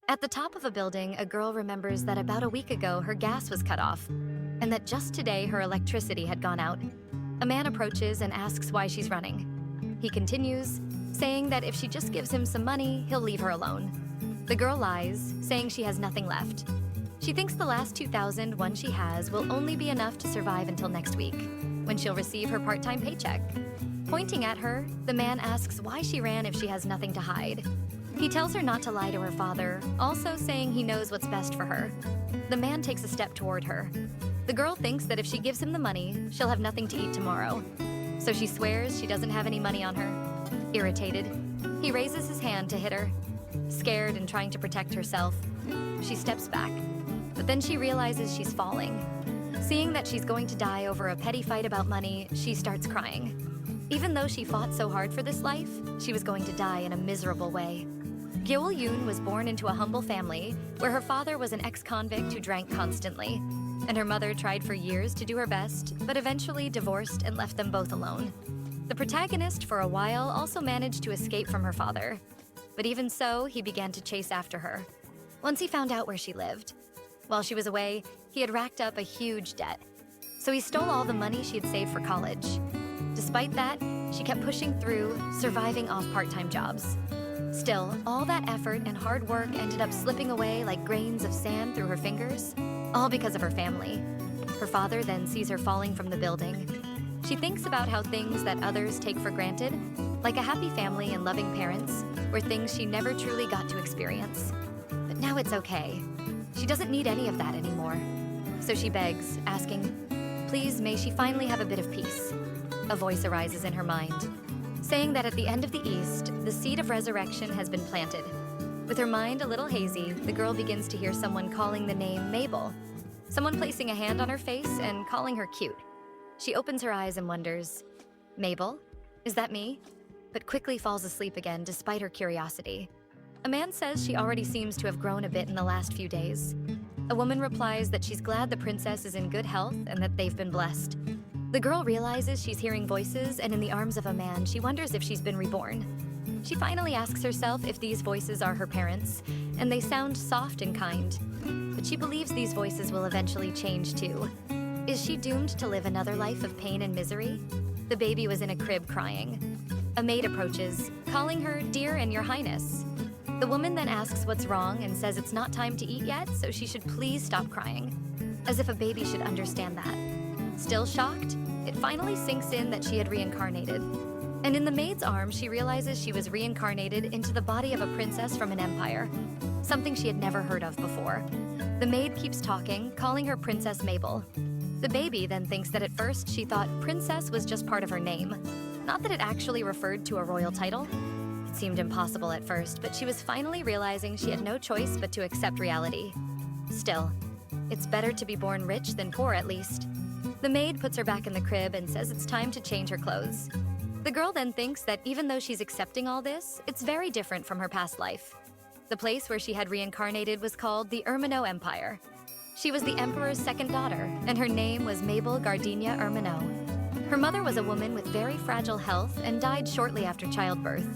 At the top of a building, a girl remembers that about a week ago her gas was cut off, and that just today her electricity had gone out. A man approaches and asks why she's running. He continues, saying that if she just gives him some money, he'll leave her alone. The girl lies, saying she has nothing left. She thinks the last $2,000 she has will only be enough to survive until next week, when she'll receive her part-time paycheck. Pointing at her, the man asks why she ran if she has nothing to hide. He tells her not to lie to her father, also saying he knows what's best for her. The man takes a step toward her. The girl thinks that if she gives him the money, she'll have nothing to eat tomorrow. So she swears she doesn't have any money on her. Irritated, he raises his hand to hit her. Scared and trying to protect herself, she steps back. But then she realizes she's falling. Seeing that she's going to die over a petty fight about money, she starts crying. Even though she fought so hard for this life, she was going to die in a miserable way. Giul Yun was born into a humble family where her father was an ex-convict who drank constantly, and her mother tried for years to do her best, but eventually divorced and left them both alone. The protagonist, for a while, also managed to escape from her father, but even so, he began to chase after her. Once he found out where she lived. While she was away, he had racked up a huge debt, so he stole all the money she had saved for college. Despite that, she kept pushing through, surviving off part-time jobs. Still, all that effort and hard work ended up slipping away like grains of sand through her fingers, all because of her family. Her father then sees her falling from the building. She thinks about how things that others take for granted, like a happy family and loving parents, were things she never truly got to experience. But now it's okay. She doesn't need any of that anymore. So she begs, asking, please may she finally have a bit of peace. A voice arises in her mind, saying that at the end of the east, the seed of resurrection has been planted. With her mind a little hazy, the girl begins to hear someone calling the name Mabel, someone placing a hand on her face and calling her cute. She opens her eyes and wonders, Mabel? Is that me? But quickly falls asleep again despite her curiosity. A man says she already seems to have grown a bit in the last few days. A woman replies that she's glad the princess is in good health and that they've been blessed. The girl realizes she's hearing voices, and in the arms of a man, she wonders if she's been reborn. She finally asks herself if these voices are her parents, and they sound soft and kind. But she believes these voices will eventually change too. Is she doomed to live another life of pain and misery? The baby was in a crib crying. A maid approaches, calling her Dear and Your Highness. The woman then asks what's wrong and says it's not time to eat yet, so she should please stop crying. As if a baby should understand that. Still shocked, it finally sinks in that she had reincarnated. And in the maid's arms, she realizes she was reincarnated into the body of a princess from an empire, something she had never heard of before. The maid keeps talking, calling her Princess Mabel. The baby then thinks that at first she thought princess was just part of her name, not that it actually referred to a royal title. It seemed impossible at first, but she was finally realizing she had no choice but to accept reality. Still, it's better to be born rich than poor at least. The maid puts her back in the crib and says it's time to change her clothes. The girl then thinks that even though she's accepting all this, it's very different from her past life. The place where she had reincarnated was called the Ermino Empire. She was the emperor's second daughter, and her name was Mabel Gardenia Ermino. Her mother was a woman with very fragile health and died shortly after childbirth.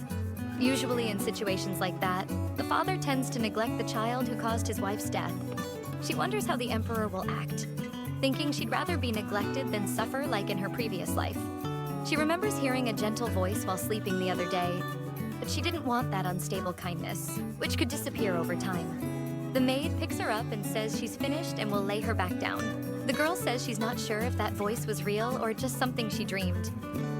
Usually in situations like that, the father tends to neglect the child who caused his wife's death. She wonders how the emperor will act, thinking she'd rather be neglected than suffer like in her previous life. She remembers hearing a gentle voice while sleeping the other day, but she didn't want that unstable kindness, which could disappear over time. The maid picks her up and says she's finished and will lay her back down. The girl says she's not sure if that voice was real or just something she dreamed.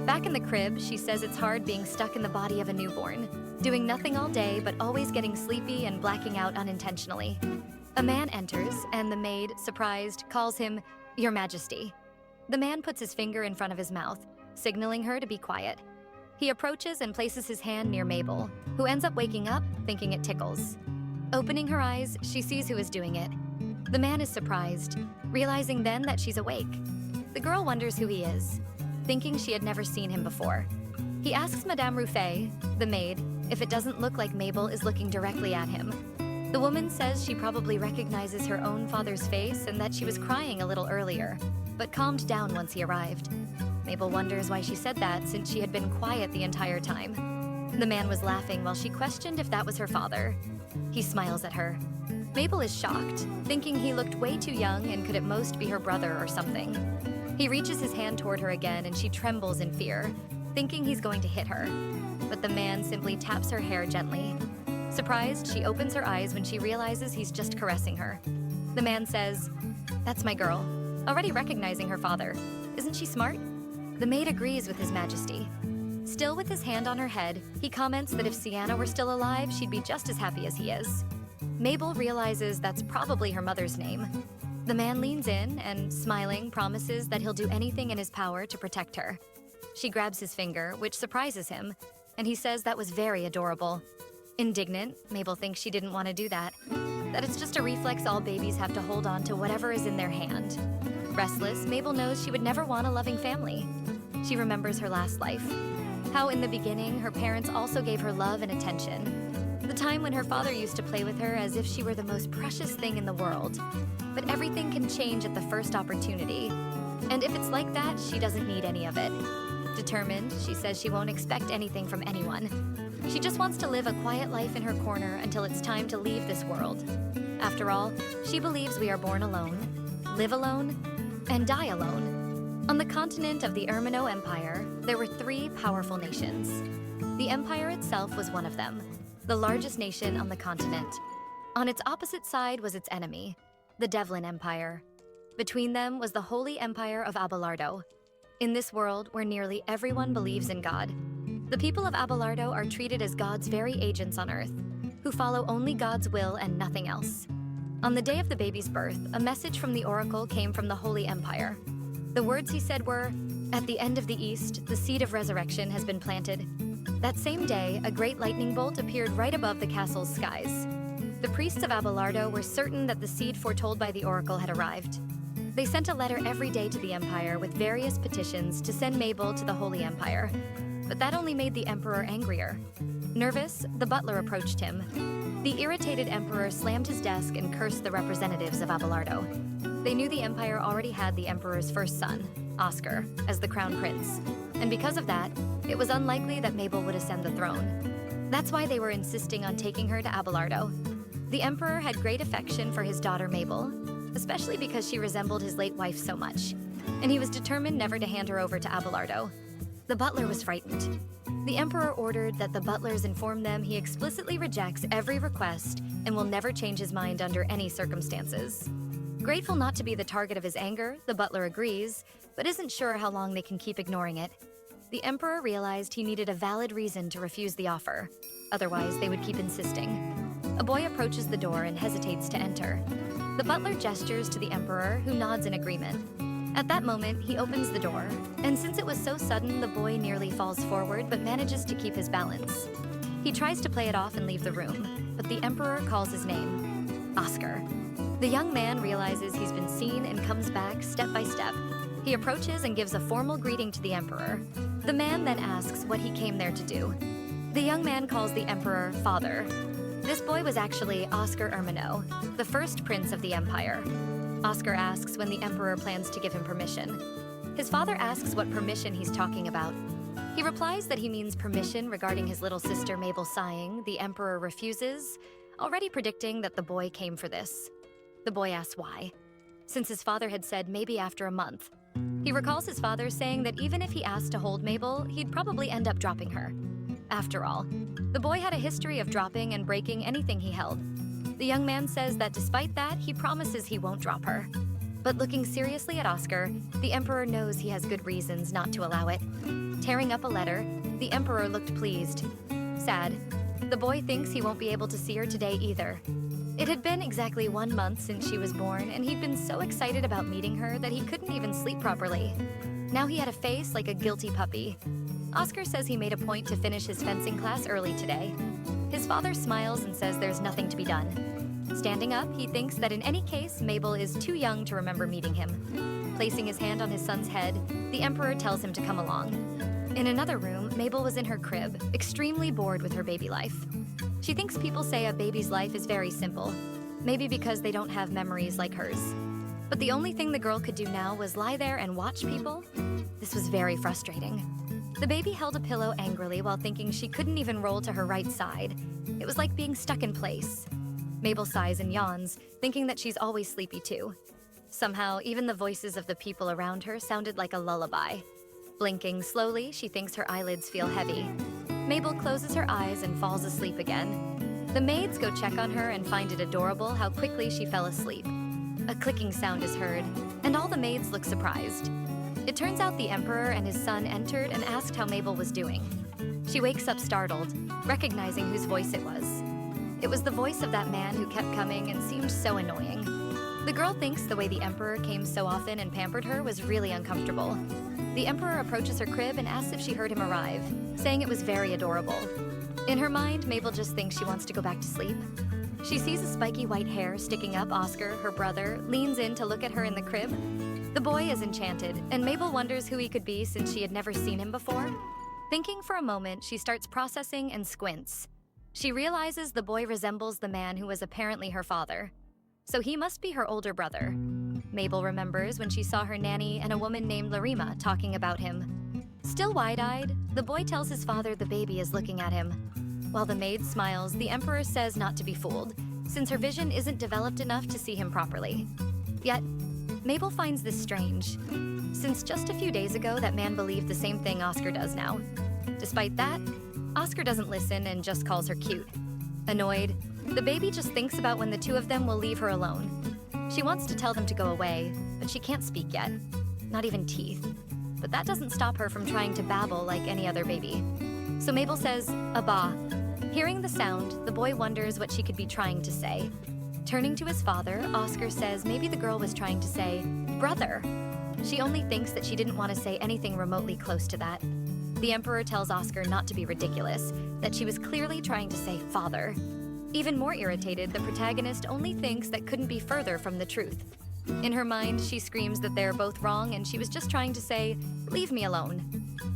Back in the crib, she says it's hard being stuck in the body of a newborn, doing nothing all day but always getting sleepy and blacking out unintentionally. A man enters, and the maid, surprised, calls him, Your Majesty. The man puts his finger in front of his mouth, signaling her to be quiet. He approaches and places his hand near Mabel, who ends up waking up, thinking it tickles. Opening her eyes, she sees who is doing it. The man is surprised, realizing then that she's awake. The girl wonders who he is, thinking she had never seen him before. He asks Madame Ruffet, the maid, if it doesn't look like Mabel is looking directly at him. The woman says she probably recognizes her own father's face and that she was crying a little earlier, but calmed down once he arrived. Mabel wonders why she said that since she had been quiet the entire time. The man was laughing while she questioned if that was her father. He smiles at her. Mabel is shocked, thinking he looked way too young and could at most be her brother or something. He reaches his hand toward her again and she trembles in fear, thinking he's going to hit her. But the man simply taps her hair gently. Surprised, she opens her eyes when she realizes he's just caressing her. The man says, "That's my girl," already recognizing her father. Isn't she smart? The maid agrees with His Majesty. Still with his hand on her head, he comments that if Sienna were still alive, she'd be just as happy as he is. Mabel realizes that's probably her mother's name. The man leans in and, smiling, promises that he'll do anything in his power to protect her. She grabs his finger, which surprises him, and he says that was very adorable. Indignant, Mabel thinks she didn't want to do that it's just a reflex all babies have to hold on to whatever is in their hand. Restless, Mabel knows she would never want a loving family. She remembers her last life. How in the beginning, her parents also gave her love and attention. The time when her father used to play with her as if she were the most precious thing in the world. But everything can change at the first opportunity. And if it's like that, she doesn't need any of it. Determined, she says she won't expect anything from anyone. She just wants to live a quiet life in her corner until it's time to leave this world. After all, she believes we are born alone, live alone, and die alone. On the continent of the Ermino Empire, there were 3 powerful nations. The empire itself was one of them, the largest nation on the continent. On its opposite side was its enemy, the Devlin Empire. Between them was the Holy Empire of Abelardo. In this world where nearly everyone believes in God, the people of Abelardo are treated as God's very agents on Earth, who follow only God's will and nothing else. On the day of the baby's birth, a message from the oracle came from the Holy Empire. The words he said were, "At the end of the East, the seed of resurrection has been planted." That same day, a great lightning bolt appeared right above the castle's skies. The priests of Abelardo were certain that the seed foretold by the oracle had arrived. They sent a letter every day to the Empire with various petitions to send Mabel to the Holy Empire. But that only made the Emperor angrier. Nervous, the butler approached him. The irritated Emperor slammed his desk and cursed the representatives of Abelardo. They knew the Empire already had the Emperor's first son, Oscar, as the crown prince. And because of that, it was unlikely that Mabel would ascend the throne. That's why they were insisting on taking her to Abelardo. The Emperor had great affection for his daughter Mabel, especially because she resembled his late wife so much, and he was determined never to hand her over to Abelardo. The butler was frightened. The Emperor ordered that the butlers inform them he explicitly rejects every request and will never change his mind under any circumstances. Grateful not to be the target of his anger, the butler agrees, but isn't sure how long they can keep ignoring it. The Emperor realized he needed a valid reason to refuse the offer. Otherwise, they would keep insisting. A boy approaches the door and hesitates to enter. The butler gestures to the Emperor, who nods in agreement. At that moment, he opens the door, and since it was so sudden, the boy nearly falls forward but manages to keep his balance. He tries to play it off and leave the room, but the Emperor calls his name, Oscar. The young man realizes he's been seen and comes back step by step. He approaches and gives a formal greeting to the Emperor. The man then asks what he came there to do. The young man calls the Emperor Father. This boy was actually Oscar Ermino, the first prince of the Empire. Oscar asks when the Emperor plans to give him permission. His father asks what permission he's talking about. He replies that he means permission regarding his little sister Mabel sighing. The Emperor refuses, already predicting that the boy came for this. The boy asks why, since his father had said maybe after a month. He recalls his father saying that even if he asked to hold Mabel, he'd probably end up dropping her. After all, the boy had a history of dropping and breaking anything he held. The young man says that despite that, he promises he won't drop her. But looking seriously at Oscar, the Emperor knows he has good reasons not to allow it. Tearing up a letter, the Emperor looked pleased. Sad, the boy thinks he won't be able to see her today either. It had been exactly 1 month since she was born, and he'd been so excited about meeting her that he couldn't even sleep properly. Now he had a face like a guilty puppy. Oscar says he made a point to finish his fencing class early today. His father smiles and says there's nothing to be done. Standing up, he thinks that in any case, Mabel is too young to remember meeting him. Placing his hand on his son's head, the Emperor tells him to come along. In another room, Mabel was in her crib, extremely bored with her baby life. She thinks people say a baby's life is very simple, maybe because they don't have memories like hers. But the only thing the girl could do now was lie there and watch people. This was very frustrating. The baby held a pillow angrily while thinking she couldn't even roll to her right side. It was like being stuck in place. Mabel sighs and yawns, thinking that she's always sleepy too. Somehow, even the voices of the people around her sounded like a lullaby. Blinking slowly, she thinks her eyelids feel heavy. Mabel closes her eyes and falls asleep again. The maids go check on her and find it adorable how quickly she fell asleep. A clicking sound is heard, and all the maids look surprised. It turns out the Emperor and his son entered and asked how Mabel was doing. She wakes up startled, recognizing whose voice it was. It was the voice of that man who kept coming and seemed so annoying. The girl thinks the way the Emperor came so often and pampered her was really uncomfortable. The Emperor approaches her crib and asks if she heard him arrive, saying it was very adorable. In her mind, Mabel just thinks she wants to go back to sleep. She sees a spiky white hair sticking up. Oscar, her brother, leans in to look at her in the crib. The boy is enchanted, and Mabel wonders who he could be since she had never seen him before. Thinking for a moment, she starts processing and squints. She realizes the boy resembles the man who was apparently her father. So he must be her older brother. Mabel remembers when she saw her nanny and a woman named Larima talking about him. Still wide-eyed, the boy tells his father the baby is looking at him. While the maid smiles, the Emperor says not to be fooled, since her vision isn't developed enough to see him properly. Yet, Mabel finds this strange, since just a few days ago that man believed the same thing Oscar does now. Despite that, Oscar doesn't listen and just calls her cute. Annoyed, the baby just thinks about when the two of them will leave her alone. She wants to tell them to go away, but she can't speak yet, not even teeth. But that doesn't stop her from trying to babble like any other baby. So Mabel says, "Abba." Hearing the sound, the boy wonders what she could be trying to say. Turning to his father, Oscar says maybe the girl was trying to say, "Brother." She only thinks that she didn't want to say anything remotely close to that. The Emperor tells Oscar not to be ridiculous, that she was clearly trying to say father. Even more irritated, the protagonist only thinks that couldn't be further from the truth. In her mind, she screams that they're both wrong and she was just trying to say, "Leave me alone."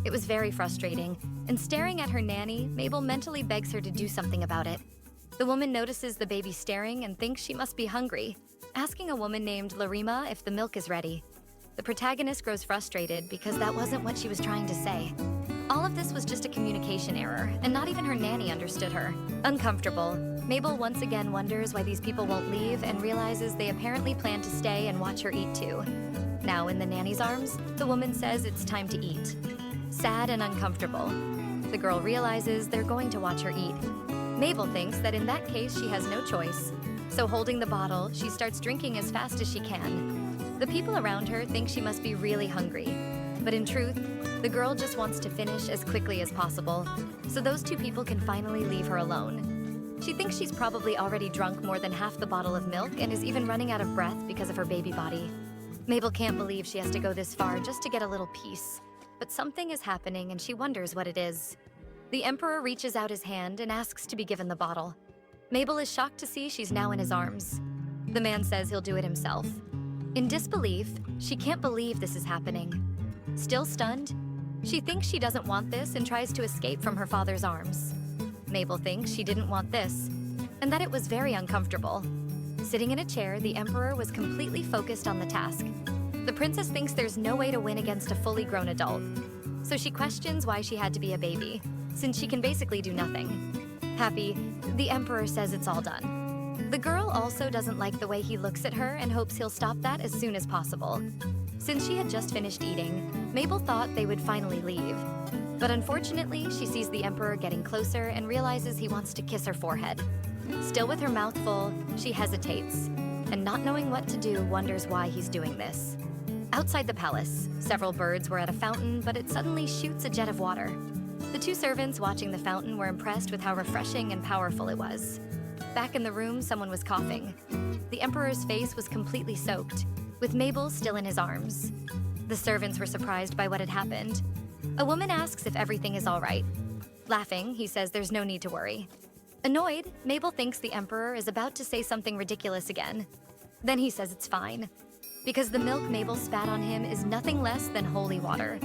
It was very frustrating, and staring at her nanny, Mabel mentally begs her to do something about it. The woman notices the baby staring and thinks she must be hungry, asking a woman named Larima if the milk is ready. The protagonist grows frustrated because that wasn't what she was trying to say. All of this was just a communication error, and not even her nanny understood her. Uncomfortable, Mabel once again wonders why these people won't leave and realizes they apparently plan to stay and watch her eat too. Now in the nanny's arms, the woman says it's time to eat. Sad and uncomfortable, the girl realizes they're going to watch her eat. Mabel thinks that in that case she has no choice, so holding the bottle, she starts drinking as fast as she can. The people around her think she must be really hungry, but in truth, the girl just wants to finish as quickly as possible, so those two people can finally leave her alone. She thinks she's probably already drunk more than half the bottle of milk and is even running out of breath because of her baby body. Mabel can't believe she has to go this far just to get a little peace, but something is happening and she wonders what it is. The Emperor reaches out his hand and asks to be given the bottle. Mabel is shocked to see she's now in his arms. The man says he'll do it himself. In disbelief, she can't believe this is happening. Still stunned, she thinks she doesn't want this and tries to escape from her father's arms. Mabel thinks she didn't want this, and that it was very uncomfortable. Sitting in a chair, the Emperor was completely focused on the task. The princess thinks there's no way to win against a fully grown adult, so she questions why she had to be a baby, since she can basically do nothing. Happy, the Emperor says it's all done. The girl also doesn't like the way he looks at her and hopes he'll stop that as soon as possible. Since she had just finished eating, Mabel thought they would finally leave. But unfortunately, she sees the Emperor getting closer and realizes he wants to kiss her forehead. Still with her mouth full, she hesitates, and not knowing what to do, wonders why he's doing this. Outside the palace, several birds were at a fountain, but it suddenly shoots a jet of water. The two servants watching the fountain were impressed with how refreshing and powerful it was. Back in the room, someone was coughing. The Emperor's face was completely soaked, with Mabel still in his arms. The servants were surprised by what had happened. A woman asks if everything is all right. Laughing, he says there's no need to worry. Annoyed, Mabel thinks the Emperor is about to say something ridiculous again. Then he says it's fine, because the milk Mabel spat on him is nothing less than holy water.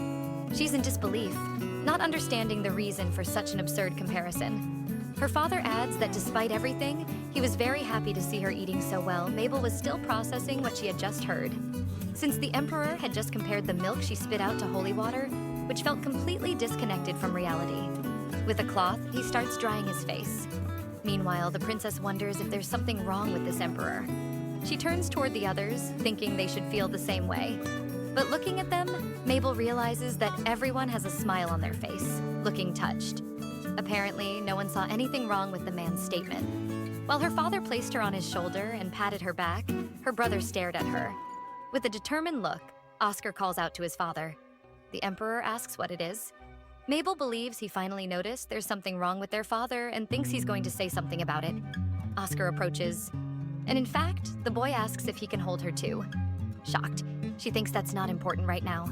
She's in disbelief, not understanding the reason for such an absurd comparison. Her father adds that despite everything, he was very happy to see her eating so well. Mabel was still processing what she had just heard. Since the Emperor had just compared the milk she spit out to holy water, which felt completely disconnected from reality. With a cloth, he starts drying his face. Meanwhile, the princess wonders if there's something wrong with this emperor. She turns toward the others, thinking they should feel the same way. But looking at them, Mabel realizes that everyone has a smile on their face, looking touched. Apparently, no one saw anything wrong with the man's statement. While her father placed her on his shoulder and patted her back, her brother stared at her. With a determined look, Oscar calls out to his father. The emperor asks what it is. Mabel believes he finally noticed there's something wrong with their father and thinks he's going to say something about it. Oscar approaches, and in fact, the boy asks if he can hold her too. Shocked, she thinks that's not important right now.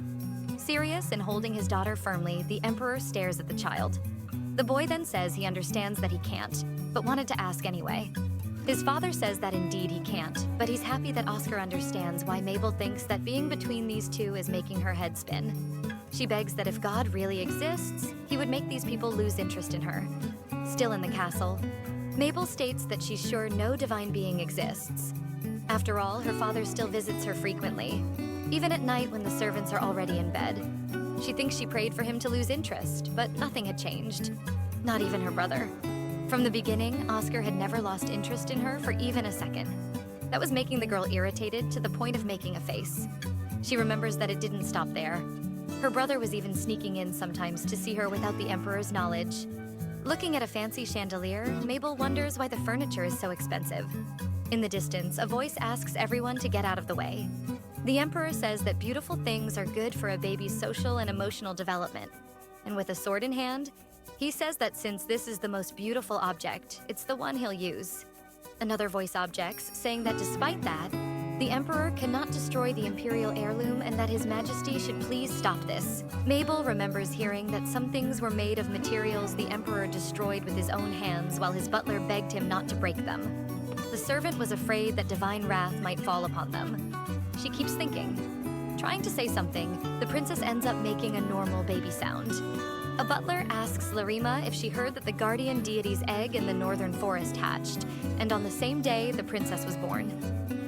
Serious and holding his daughter firmly, the emperor stares at the child. The boy then says he understands that he can't, but wanted to ask anyway. His father says that indeed he can't, but he's happy that Oscar understands why Mabel thinks that being between these two is making her head spin. She begs that if God really exists, he would make these people lose interest in her. Still in the castle, Mabel states that she's sure no divine being exists. After all, her father still visits her frequently, even at night when the servants are already in bed. She thinks she prayed for him to lose interest, but nothing had changed. Not even her brother. From the beginning, Oscar had never lost interest in her for even a second. That was making the girl irritated to the point of making a face. She remembers that it didn't stop there. Her brother was even sneaking in sometimes to see her without the emperor's knowledge. Looking at a fancy chandelier, Mabel wonders why the furniture is so expensive. In the distance, a voice asks everyone to get out of the way. The emperor says that beautiful things are good for a baby's social and emotional development. And with a sword in hand, he says that since this is the most beautiful object, it's the one he'll use. Another voice objects, saying that despite that, the emperor cannot destroy the imperial heirloom and that his majesty should please stop this. Mabel remembers hearing that some things were made of materials the emperor destroyed with his own hands while his butler begged him not to break them. The servant was afraid that divine wrath might fall upon them. She keeps thinking. Trying to say something, the princess ends up making a normal baby sound. A butler asks Larima if she heard that the guardian deity's egg in the northern forest hatched, and on the same day the princess was born.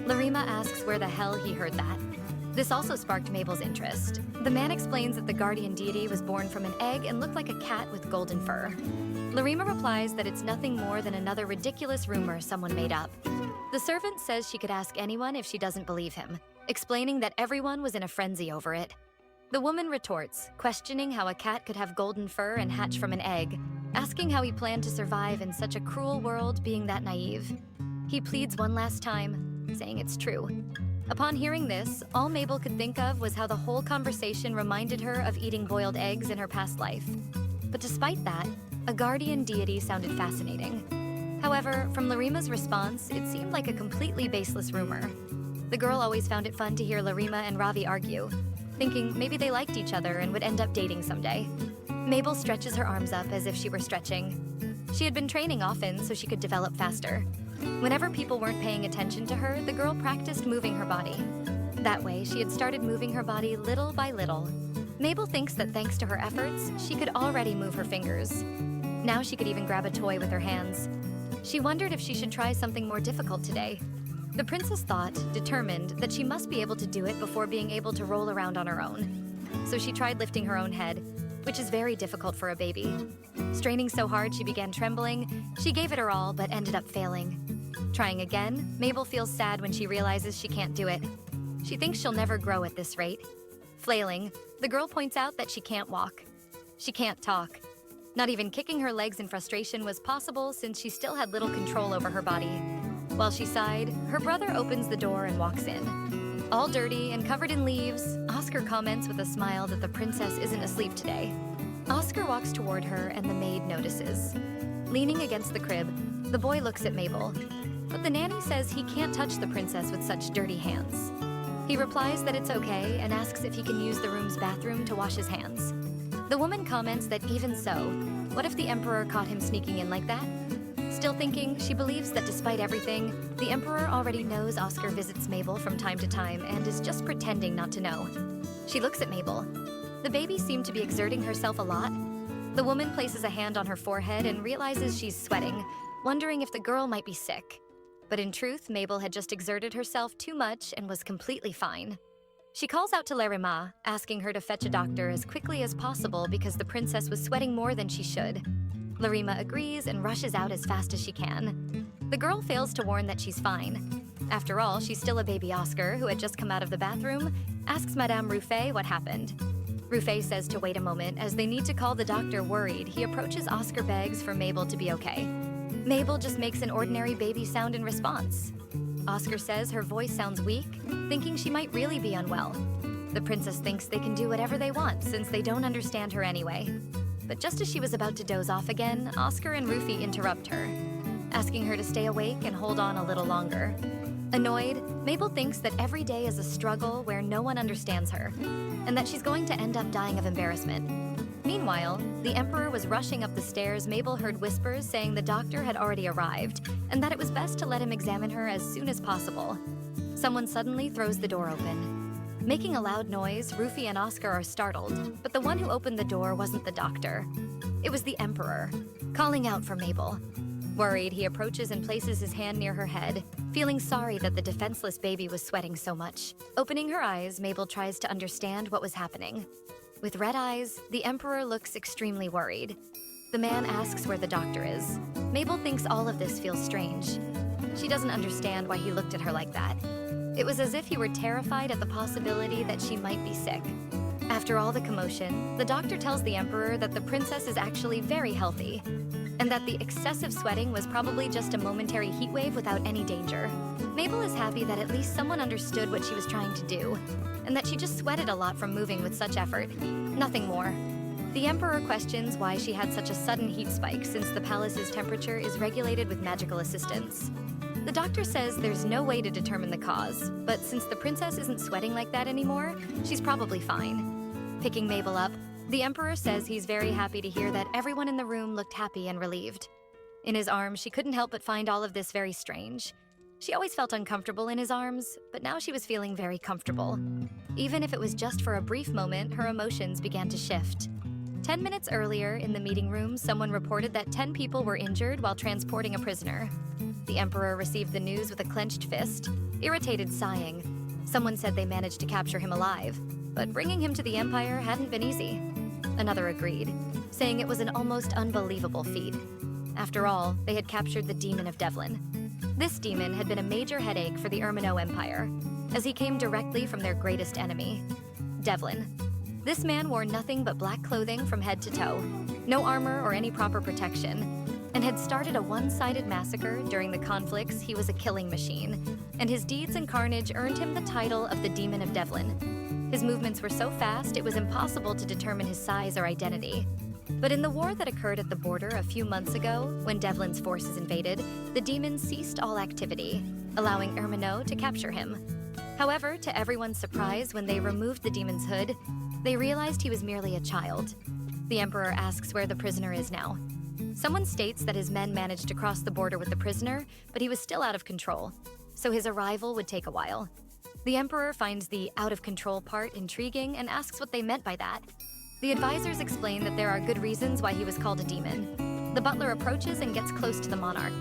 Larima asks where the hell he heard that. This also sparked Mabel's interest. The man explains that the guardian deity was born from an egg and looked like a cat with golden fur. Larima replies that it's nothing more than another ridiculous rumor someone made up. The servant says she could ask anyone if she doesn't believe him, explaining that everyone was in a frenzy over it. The woman retorts, questioning how a cat could have golden fur and hatch from an egg, asking how he planned to survive in such a cruel world being that naive. He pleads one last time, saying it's true. Upon hearing this, all Mabel could think of was how the whole conversation reminded her of eating boiled eggs in her past life. But despite that, a guardian deity sounded fascinating. However, from Larima's response, it seemed like a completely baseless rumor. The girl always found it fun to hear Larima and Ravi argue, thinking maybe they liked each other and would end up dating someday. Mabel stretches her arms up as if she were stretching. She had been training often so she could develop faster. Whenever people weren't paying attention to her, the girl practiced moving her body. That way, she had started moving her body little by little. Mabel thinks that thanks to her efforts, she could already move her fingers. Now she could even grab a toy with her hands. She wondered if she should try something more difficult today. The princess thought, determined, that she must be able to do it before being able to roll around on her own. So she tried lifting her own head, which is very difficult for a baby. Straining so hard she began trembling, she gave it her all but ended up failing. Trying again, Mabel feels sad when she realizes she can't do it. She thinks she'll never grow at this rate. Flailing, the girl points out that she can't walk. She can't talk. Not even kicking her legs in frustration was possible since she still had little control over her body. While she sighed, her brother opens the door and walks in. All dirty and covered in leaves, Oscar comments with a smile that the princess isn't asleep today. Oscar walks toward her and the maid notices. Leaning against the crib, the boy looks at Mabel, but the nanny says he can't touch the princess with such dirty hands. He replies that it's okay and asks if he can use the room's bathroom to wash his hands. The woman comments that even so, what if the emperor caught him sneaking in like that? Still thinking, she believes that despite everything, the emperor already knows Oscar visits Mabel from time to time and is just pretending not to know. She looks at Mabel. The baby seemed to be exerting herself a lot. The woman places a hand on her forehead and realizes she's sweating, wondering if the girl might be sick. But in truth, Mabel had just exerted herself too much and was completely fine. She calls out to Larima, asking her to fetch a doctor as quickly as possible because the princess was sweating more than she should. Larima agrees and rushes out as fast as she can. The girl fails to warn that she's fine. After all, she's still a baby Oscar who had just come out of the bathroom, asks Madame Ruffet what happened. Ruffet says to wait a moment as they need to call the doctor. Worried, he approaches Oscar, begs for Mabel to be okay. Mabel just makes an ordinary baby sound in response. Oscar says her voice sounds weak, thinking she might really be unwell. The princess thinks they can do whatever they want since they don't understand her anyway. But just as she was about to doze off again, Oscar and Rufy interrupt her, asking her to stay awake and hold on a little longer. Annoyed, Mabel thinks that every day is a struggle where no one understands her, and that she's going to end up dying of embarrassment. Meanwhile, the Emperor was rushing up the stairs. Mabel heard whispers saying the doctor had already arrived, and that it was best to let him examine her as soon as possible. Someone suddenly throws the door open. Making a loud noise, Rufy and Oscar are startled, but the one who opened the door wasn't the doctor. It was the Emperor, calling out for Mabel. Worried, he approaches and places his hand near her head, feeling sorry that the defenseless baby was sweating so much. Opening her eyes, Mabel tries to understand what was happening. With red eyes, the Emperor looks extremely worried. The man asks where the doctor is. Mabel thinks all of this feels strange. She doesn't understand why he looked at her like that. It was as if he were terrified at the possibility that she might be sick. After all the commotion, the doctor tells the Emperor that the princess is actually very healthy, and that the excessive sweating was probably just a momentary heat wave without any danger. Mabel is happy that at least someone understood what she was trying to do, and that she just sweated a lot from moving with such effort. Nothing more. The Emperor questions why she had such a sudden heat spike since the palace's temperature is regulated with magical assistance. The doctor says there's no way to determine the cause, but since the princess isn't sweating like that anymore, she's probably fine. Picking Mabel up, the Emperor says he's very happy to hear that everyone in the room looked happy and relieved. In his arms, she couldn't help but find all of this very strange. She always felt uncomfortable in his arms, but now she was feeling very comfortable. Even if it was just for a brief moment, her emotions began to shift. 10 minutes earlier, in the meeting room, someone reported that 10 people were injured while transporting a prisoner. The Emperor received the news with a clenched fist, irritated, sighing. Someone said they managed to capture him alive, but bringing him to the Empire hadn't been easy. Another agreed, saying it was an almost unbelievable feat. After all, they had captured the Demon of Devlin. This demon had been a major headache for the Ermino Empire, as he came directly from their greatest enemy, Devlin. This man wore nothing but black clothing from head to toe, no armor or any proper protection, and had started a one-sided massacre during the conflicts. He was a killing machine, and his deeds and carnage earned him the title of the Demon of Devlin. His movements were so fast, it was impossible to determine his size or identity. But in the war that occurred at the border a few months ago, when Devlin's forces invaded, the demon ceased all activity, allowing Ermino to capture him. However, to everyone's surprise, when they removed the demon's hood, they realized he was merely a child. The Emperor asks where the prisoner is now. Someone states that his men managed to cross the border with the prisoner, but he was still out of control, so his arrival would take a while. The Emperor finds the out-of-control part intriguing and asks what they meant by that. The advisors explain that there are good reasons why he was called a demon. The butler approaches and gets close to the monarch.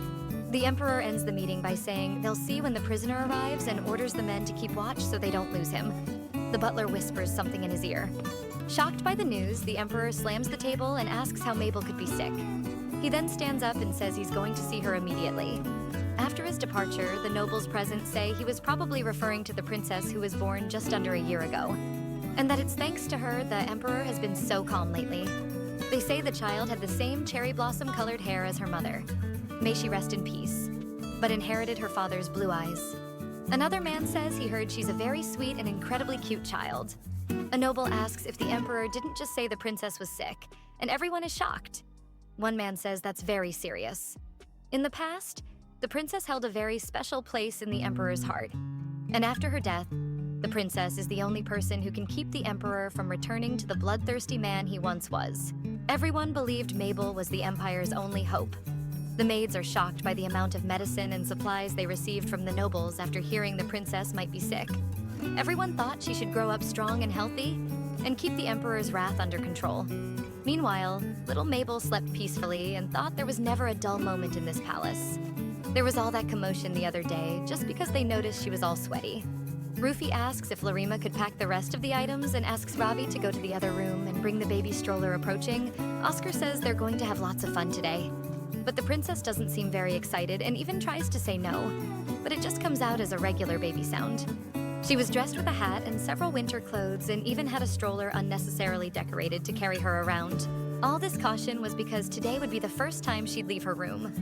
The Emperor ends the meeting by saying they'll see when the prisoner arrives and orders the men to keep watch so they don't lose him. The butler whispers something in his ear. Shocked by the news, the Emperor slams the table and asks how Mabel could be sick. He then stands up and says he's going to see her immediately. After his departure, the nobles present say he was probably referring to the princess who was born just under a year ago, and that it's thanks to her the Emperor has been so calm lately. They say the child had the same cherry blossom-colored hair as her mother. May she rest in peace, but inherited her father's blue eyes. Another man says he heard she's a very sweet and incredibly cute child. A noble asks if the Emperor didn't just say the princess was sick, and everyone is shocked. One man says that's very serious. In the past, the princess held a very special place in the Emperor's heart, and after her death, the princess is the only person who can keep the Emperor from returning to the bloodthirsty man he once was. Everyone believed Mabel was the Empire's only hope. The maids are shocked by the amount of medicine and supplies they received from the nobles after hearing the princess might be sick. Everyone thought she should grow up strong and healthy and keep the Emperor's wrath under control. Meanwhile, little Mabel slept peacefully and thought there was never a dull moment in this palace. There was all that commotion the other day just because they noticed she was all sweaty. Rufy asks if Larima could pack the rest of the items and asks Ravi to go to the other room and bring the baby stroller approaching. Oscar says they're going to have lots of fun today. But the princess doesn't seem very excited and even tries to say no. But it just comes out as a regular baby sound. She was dressed with a hat and several winter clothes and even had a stroller unnecessarily decorated to carry her around. All this caution was because today would be the first time she'd leave her room.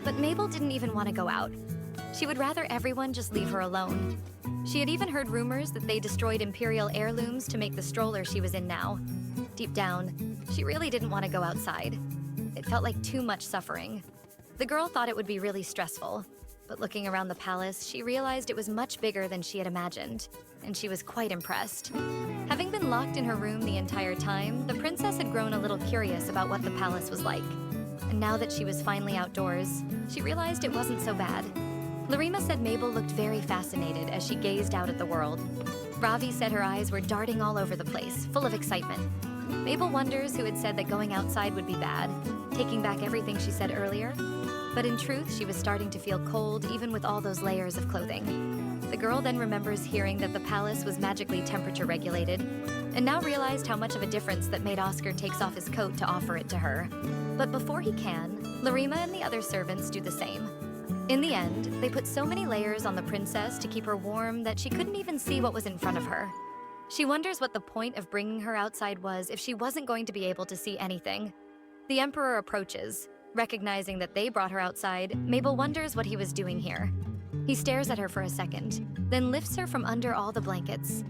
But Mabel didn't even want to go out. She would rather everyone just leave her alone. She had even heard rumors that they destroyed imperial heirlooms to make the stroller she was in now. Deep down, she really didn't want to go outside. It felt like too much suffering. The girl thought it would be really stressful, but looking around the palace, she realized it was much bigger than she had imagined, and she was quite impressed. Having been locked in her room the entire time, the princess had grown a little curious about what the palace was like. And now that she was finally outdoors, she realized it wasn't so bad. Larima said Mabel looked very fascinated as she gazed out at the world. Ravi said her eyes were darting all over the place, full of excitement. Mabel wonders who had said that going outside would be bad, taking back everything she said earlier. But in truth, she was starting to feel cold even with all those layers of clothing. The girl then remembers hearing that the palace was magically temperature regulated, and now realized how much of a difference that made Oscar takes off his coat to offer it to her. But before he can, Larima and the other servants do the same. In the end, they put so many layers on the princess to keep her warm that she couldn't even see what was in front of her. She wonders what the point of bringing her outside was if she wasn't going to be able to see anything. The Emperor approaches. Recognizing that they brought her outside, Mabel wonders what he was doing here. He stares at her for a second, then lifts her from under all the blankets.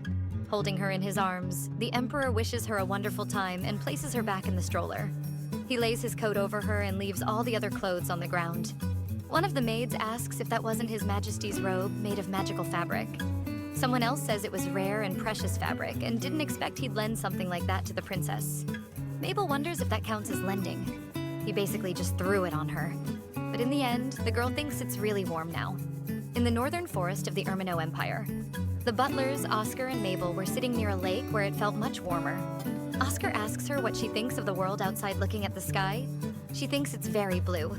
Holding her in his arms, the Emperor wishes her a wonderful time and places her back in the stroller. He lays his coat over her and leaves all the other clothes on the ground. One of the maids asks if that wasn't His Majesty's robe made of magical fabric. Someone else says it was rare and precious fabric and didn't expect he'd lend something like that to the princess. Mabel wonders if that counts as lending. He basically just threw it on her. But in the end, the girl thinks it's really warm now. In the northern forest of the Ermino Empire, the butlers, Oscar and Mabel, were sitting near a lake where it felt much warmer. Oscar asks her what she thinks of the world outside looking at the sky. She thinks it's very blue.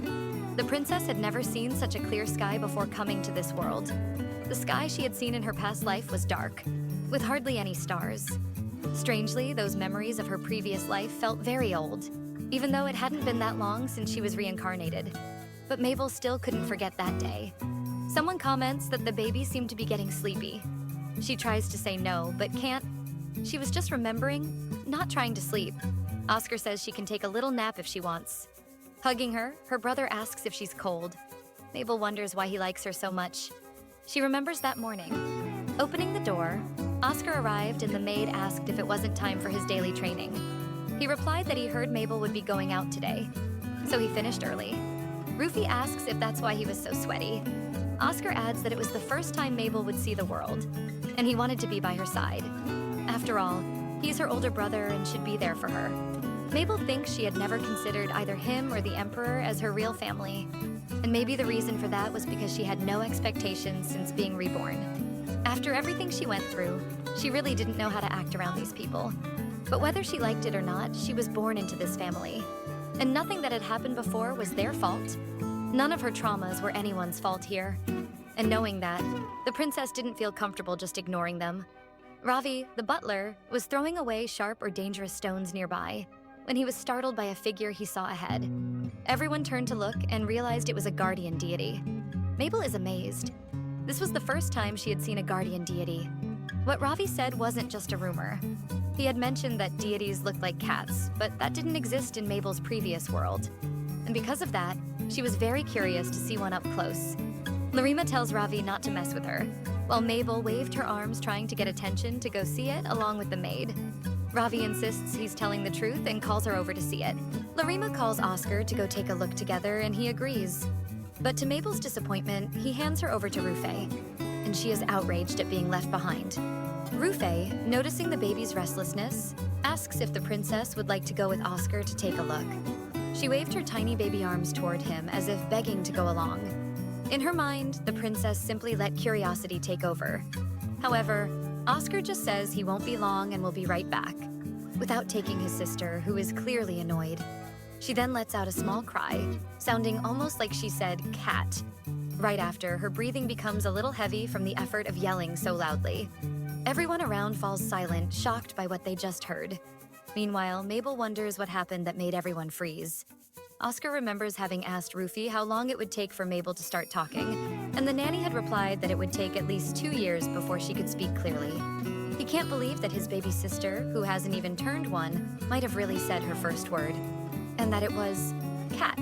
The princess had never seen such a clear sky before coming to this world. The sky she had seen in her past life was dark, with hardly any stars. Strangely, those memories of her previous life felt very old, even though it hadn't been that long since she was reincarnated. But Mabel still couldn't forget that day. Someone comments that the baby seemed to be getting sleepy. She tries to say no, but can't. She was just remembering, not trying to sleep. Oscar says she can take a little nap if she wants. Hugging her, her brother asks if she's cold. Mabel wonders why he likes her so much. She remembers that morning. Opening the door, Oscar arrived and the maid asked if it wasn't time for his daily training. He replied that he heard Mabel would be going out today, so he finished early. Rufy asks if that's why he was so sweaty. Oscar adds that it was the first time Mabel would see the world, and he wanted to be by her side. After all, he's her older brother and should be there for her. Mabel thinks she had never considered either him or the Emperor as her real family, and maybe the reason for that was because she had no expectations since being reborn. After everything she went through, she really didn't know how to act around these people. But whether she liked it or not, she was born into this family. And nothing that had happened before was their fault. None of her traumas were anyone's fault here. And knowing that, the princess didn't feel comfortable just ignoring them. Ravi, the butler, was throwing away sharp or dangerous stones nearby when he was startled by a figure he saw ahead. Everyone turned to look and realized it was a guardian deity. Mabel is amazed. This was the first time she had seen a guardian deity. What Ravi said wasn't just a rumor. He had mentioned that deities looked like cats, but that didn't exist in Mabel's previous world. And because of that, she was very curious to see one up close. Larima tells Ravi not to mess with her, while Mabel waved her arms trying to get attention to go see it along with the maid. Ravi insists he's telling the truth and calls her over to see it. Larima calls Oscar to go take a look together and he agrees. But to Mabel's disappointment, he hands her over to Rufy, and she is outraged at being left behind. Rufy, noticing the baby's restlessness, asks if the princess would like to go with Oscar to take a look. She waved her tiny baby arms toward him as if begging to go along. In her mind, the princess simply let curiosity take over. However, Oscar just says he won't be long and will be right back, without taking his sister, who is clearly annoyed. She then lets out a small cry, sounding almost like she said, "cat." Right after, her breathing becomes a little heavy from the effort of yelling so loudly. Everyone around falls silent, shocked by what they just heard. Meanwhile, Mabel wonders what happened that made everyone freeze. Oscar remembers having asked Rufy how long it would take for Mabel to start talking, and the nanny had replied that it would take at least 2 years before she could speak clearly. He can't believe that his baby sister, who hasn't even turned 1, might have really said her first word, and that it was cat.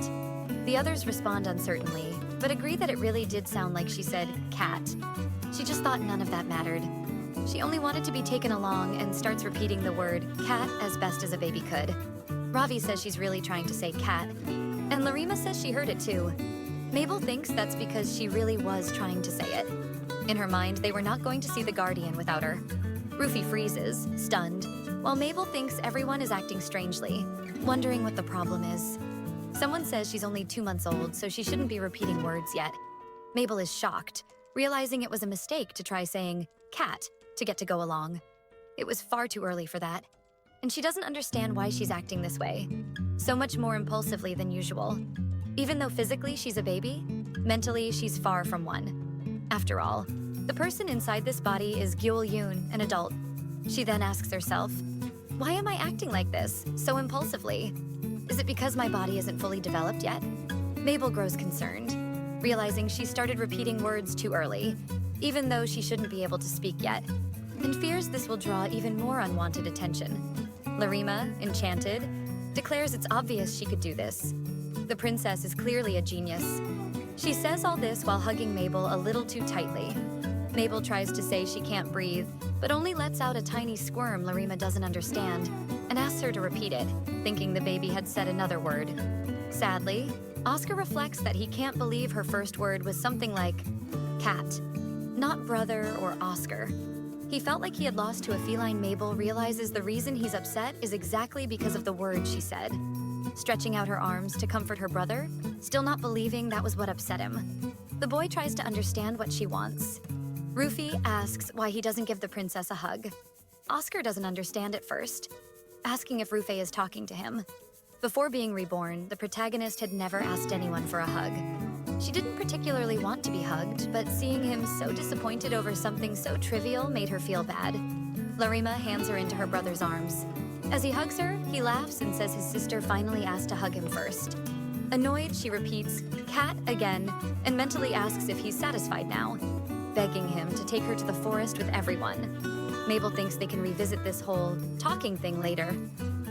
The others respond uncertainly, but agree that it really did sound like she said cat. She just thought none of that mattered. She only wanted to be taken along and starts repeating the word cat as best as a baby could. Ravi says she's really trying to say cat, and Larima says she heard it too. Mabel thinks that's because she really was trying to say it. In her mind, they were not going to see the Guardian without her. Rufy freezes, stunned, while Mabel thinks everyone is acting strangely, wondering what the problem is. Someone says she's only 2 months old, so she shouldn't be repeating words yet. Mabel is shocked, realizing it was a mistake to try saying cat to get to go along. It was far too early for that, and she doesn't understand why she's acting this way, so much more impulsively than usual. Even though physically she's a baby, mentally she's far from one. After all, the person inside this body is Giul Yun, an adult. She then asks herself, why am I acting like this, so impulsively? Is it because my body isn't fully developed yet? Mabel grows concerned, realizing she started repeating words too early, even though she shouldn't be able to speak yet, and fears this will draw even more unwanted attention. Larima, enchanted, declares it's obvious she could do this. The princess is clearly a genius. She says all this while hugging Mabel a little too tightly. Mabel tries to say she can't breathe, but only lets out a tiny squirm Larima doesn't understand, and asks her to repeat it, thinking the baby had said another word. Sadly, Oscar reflects that he can't believe her first word was something like cat, not brother or Oscar. He felt like he had lost to a feline. Mabel realizes the reason he's upset is exactly because of the words she said. Stretching out her arms to comfort her brother, still not believing that was what upset him. The boy tries to understand what she wants. Rufy asks why he doesn't give the princess a hug. Oscar doesn't understand at first, asking if Rufy is talking to him. Before being reborn, the protagonist had never asked anyone for a hug. She didn't particularly want to be hugged, but seeing him so disappointed over something so trivial made her feel bad. Larima hands her into her brother's arms. As he hugs her, he laughs and says his sister finally asked to hug him first. Annoyed, she repeats, cat again, and mentally asks if he's satisfied now, begging him to take her to the forest with everyone. Mabel thinks they can revisit this whole talking thing later.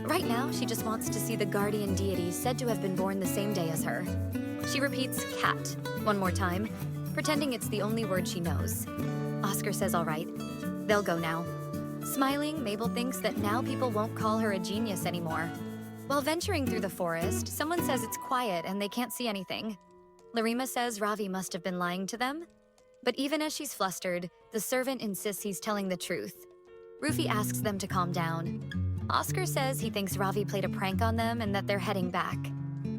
Right now, she just wants to see the guardian deity said to have been born the same day as her. She repeats cat one more time, pretending it's the only word she knows. Oscar says all right. They'll go now. Smiling, Mabel thinks that now people won't call her a genius anymore. While venturing through the forest, someone says it's quiet and they can't see anything. Larima says Ravi must have been lying to them. But even as she's flustered, the servant insists he's telling the truth. Rufy asks them to calm down. Oscar says he thinks Ravi played a prank on them and that they're heading back.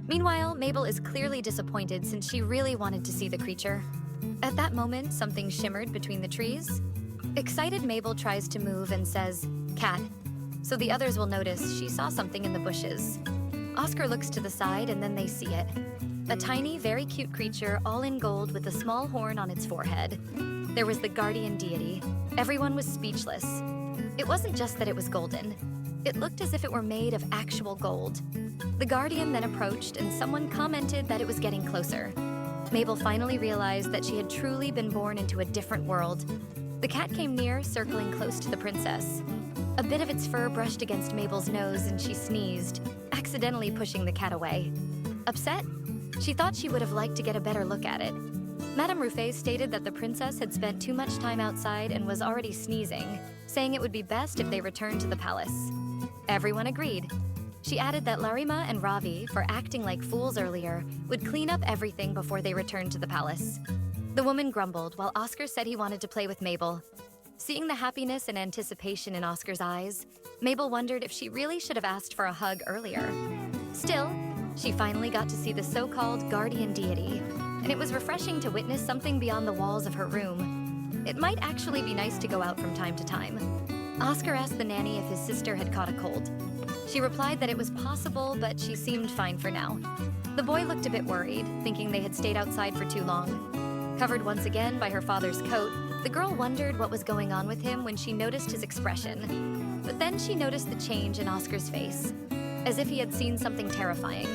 Meanwhile, Mabel is clearly disappointed since she really wanted to see the creature. At that moment, something shimmered between the trees. Excited, Mabel tries to move and says, cat, so the others will notice she saw something in the bushes. Oscar looks to the side and then they see it. A tiny, very cute creature all in gold with a small horn on its forehead. There was the guardian deity. Everyone was speechless. It wasn't just that it was golden. It looked as if it were made of actual gold. The Guardian then approached and someone commented that it was getting closer. Mabel finally realized that she had truly been born into a different world. The cat came near, circling close to the princess. A bit of its fur brushed against Mabel's nose and she sneezed, accidentally pushing the cat away. Upset? She thought she would have liked to get a better look at it. Madame Rufy stated that the princess had spent too much time outside and was already sneezing, saying it would be best if they returned to the palace. Everyone agreed. She added that Larima and Ravi, for acting like fools earlier, would clean up everything before they returned to the palace. The woman grumbled, while Oscar said he wanted to play with Mabel. Seeing the happiness and anticipation in Oscar's eyes, Mabel wondered if she really should have asked for a hug earlier. Still, she finally got to see the so-called guardian deity, and it was refreshing to witness something beyond the walls of her room. It might actually be nice to go out from time to time. Oscar asked the nanny if his sister had caught a cold. She replied that it was possible, but she seemed fine for now. The boy looked a bit worried, thinking they had stayed outside for too long. Covered once again by her father's coat, the girl wondered what was going on with him when she noticed his expression. But then she noticed the change in Oscar's face, as if he had seen something terrifying,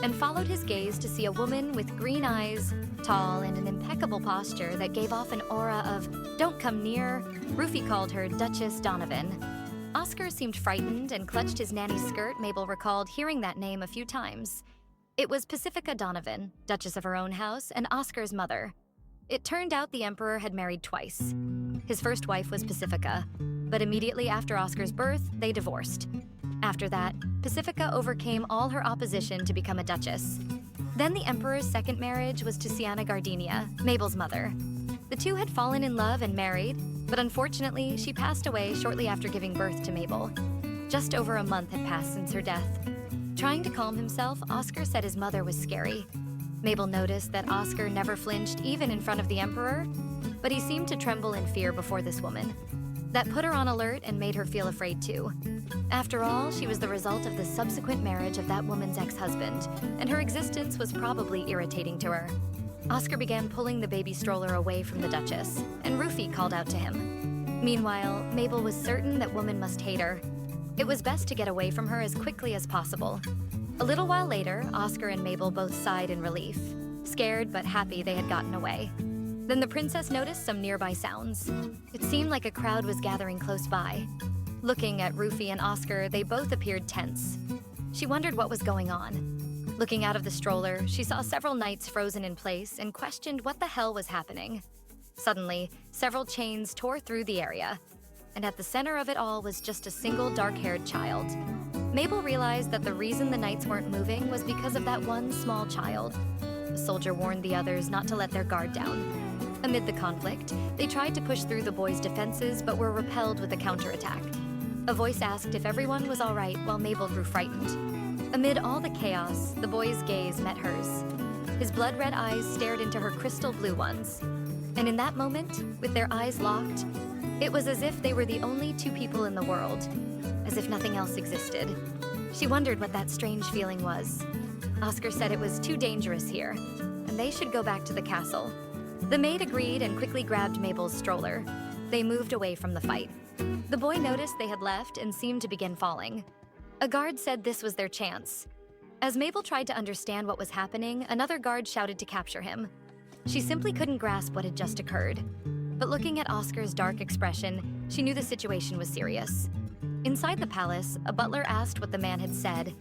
and followed his gaze to see a woman with green eyes, tall, and an impeccable posture that gave off an aura of, "Don't come near." Rufy called her Duchess Donovan. Oscar seemed frightened and clutched his nanny's skirt. Mabel recalled hearing that name a few times. It was Pacifica Donovan, Duchess of her own house, and Oscar's mother. It turned out the Emperor had married twice. His first wife was Pacifica, but immediately after Oscar's birth, they divorced. After that, Pacifica overcame all her opposition to become a duchess. Then the Emperor's second marriage was to Siana Gardenia, Mabel's mother. The two had fallen in love and married, but unfortunately, she passed away shortly after giving birth to Mabel. Just over a month had passed since her death. Trying to calm himself, Oscar said his mother was scary. Mabel noticed that Oscar never flinched even in front of the Emperor, but he seemed to tremble in fear before this woman. That put her on alert and made her feel afraid too. After all, she was the result of the subsequent marriage of that woman's ex-husband, and her existence was probably irritating to her. Oscar began pulling the baby stroller away from the Duchess, and Rufy called out to him. Meanwhile, Mabel was certain that woman must hate her. It was best to get away from her as quickly as possible. A little while later, Oscar and Mabel both sighed in relief, scared but happy they had gotten away. Then the princess noticed some nearby sounds. It seemed like a crowd was gathering close by. Looking at Rufy and Oscar, they both appeared tense. She wondered what was going on. Looking out of the stroller, she saw several knights frozen in place and questioned what the hell was happening. Suddenly, several chains tore through the area, and at the center of it all was just a single dark-haired child. Mabel realized that the reason the knights weren't moving was because of that one small child. The soldier warned the others not to let their guard down. Amid the conflict, they tried to push through the boys' defenses but were repelled with a counterattack. A voice asked if everyone was all right while Mabel grew frightened. Amid all the chaos, the boy's gaze met hers. His blood-red eyes stared into her crystal blue ones. And in that moment, with their eyes locked, it was as if they were the only two people in the world, as if nothing else existed. She wondered what that strange feeling was. Oscar said it was too dangerous here, and they should go back to the castle. The maid agreed and quickly grabbed Mabel's stroller. They moved away from the fight. The boy noticed they had left and seemed to begin falling. A guard said this was their chance. As Mabel tried to understand what was happening, another guard shouted to capture him. She simply couldn't grasp what had just occurred. But looking at Oscar's dark expression, she knew the situation was serious. Inside the palace, a butler asked what the man had said.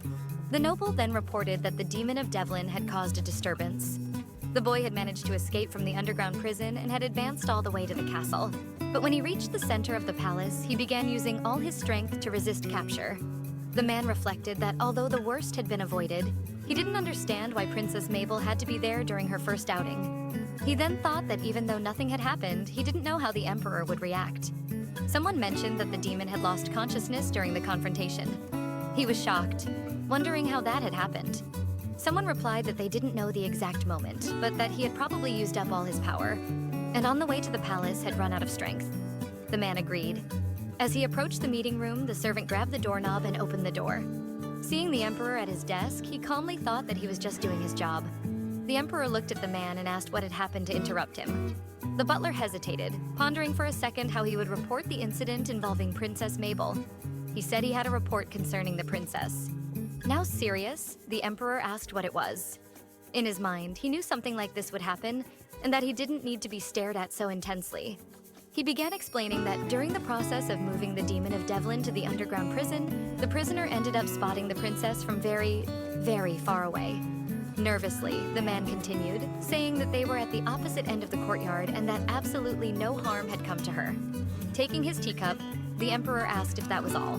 The noble then reported that the demon of Devlin had caused a disturbance. The boy had managed to escape from the underground prison and had advanced all the way to the castle. But when he reached the center of the palace, he began using all his strength to resist capture. The man reflected that although the worst had been avoided, he didn't understand why Princess Mabel had to be there during her first outing. He then thought that even though nothing had happened, he didn't know how the Emperor would react. Someone mentioned that the demon had lost consciousness during the confrontation. He was shocked, wondering how that had happened. Someone replied that they didn't know the exact moment, but that he had probably used up all his power, and on the way to the palace had run out of strength. The man agreed. As he approached the meeting room, the servant grabbed the doorknob and opened the door. Seeing the Emperor at his desk, he calmly thought that he was just doing his job. The Emperor looked at the man and asked what had happened to interrupt him. The butler hesitated, pondering for a second how he would report the incident involving Princess Mabel. He said he had a report concerning the princess. Now serious, the Emperor asked what it was. In his mind, he knew something like this would happen, and that he didn't need to be stared at so intensely. He began explaining that during the process of moving the demon of Devlin to the underground prison, the prisoner ended up spotting the princess from very, very far away. Nervously, the man continued, saying that they were at the opposite end of the courtyard and that absolutely no harm had come to her. Taking his teacup, the Emperor asked if that was all.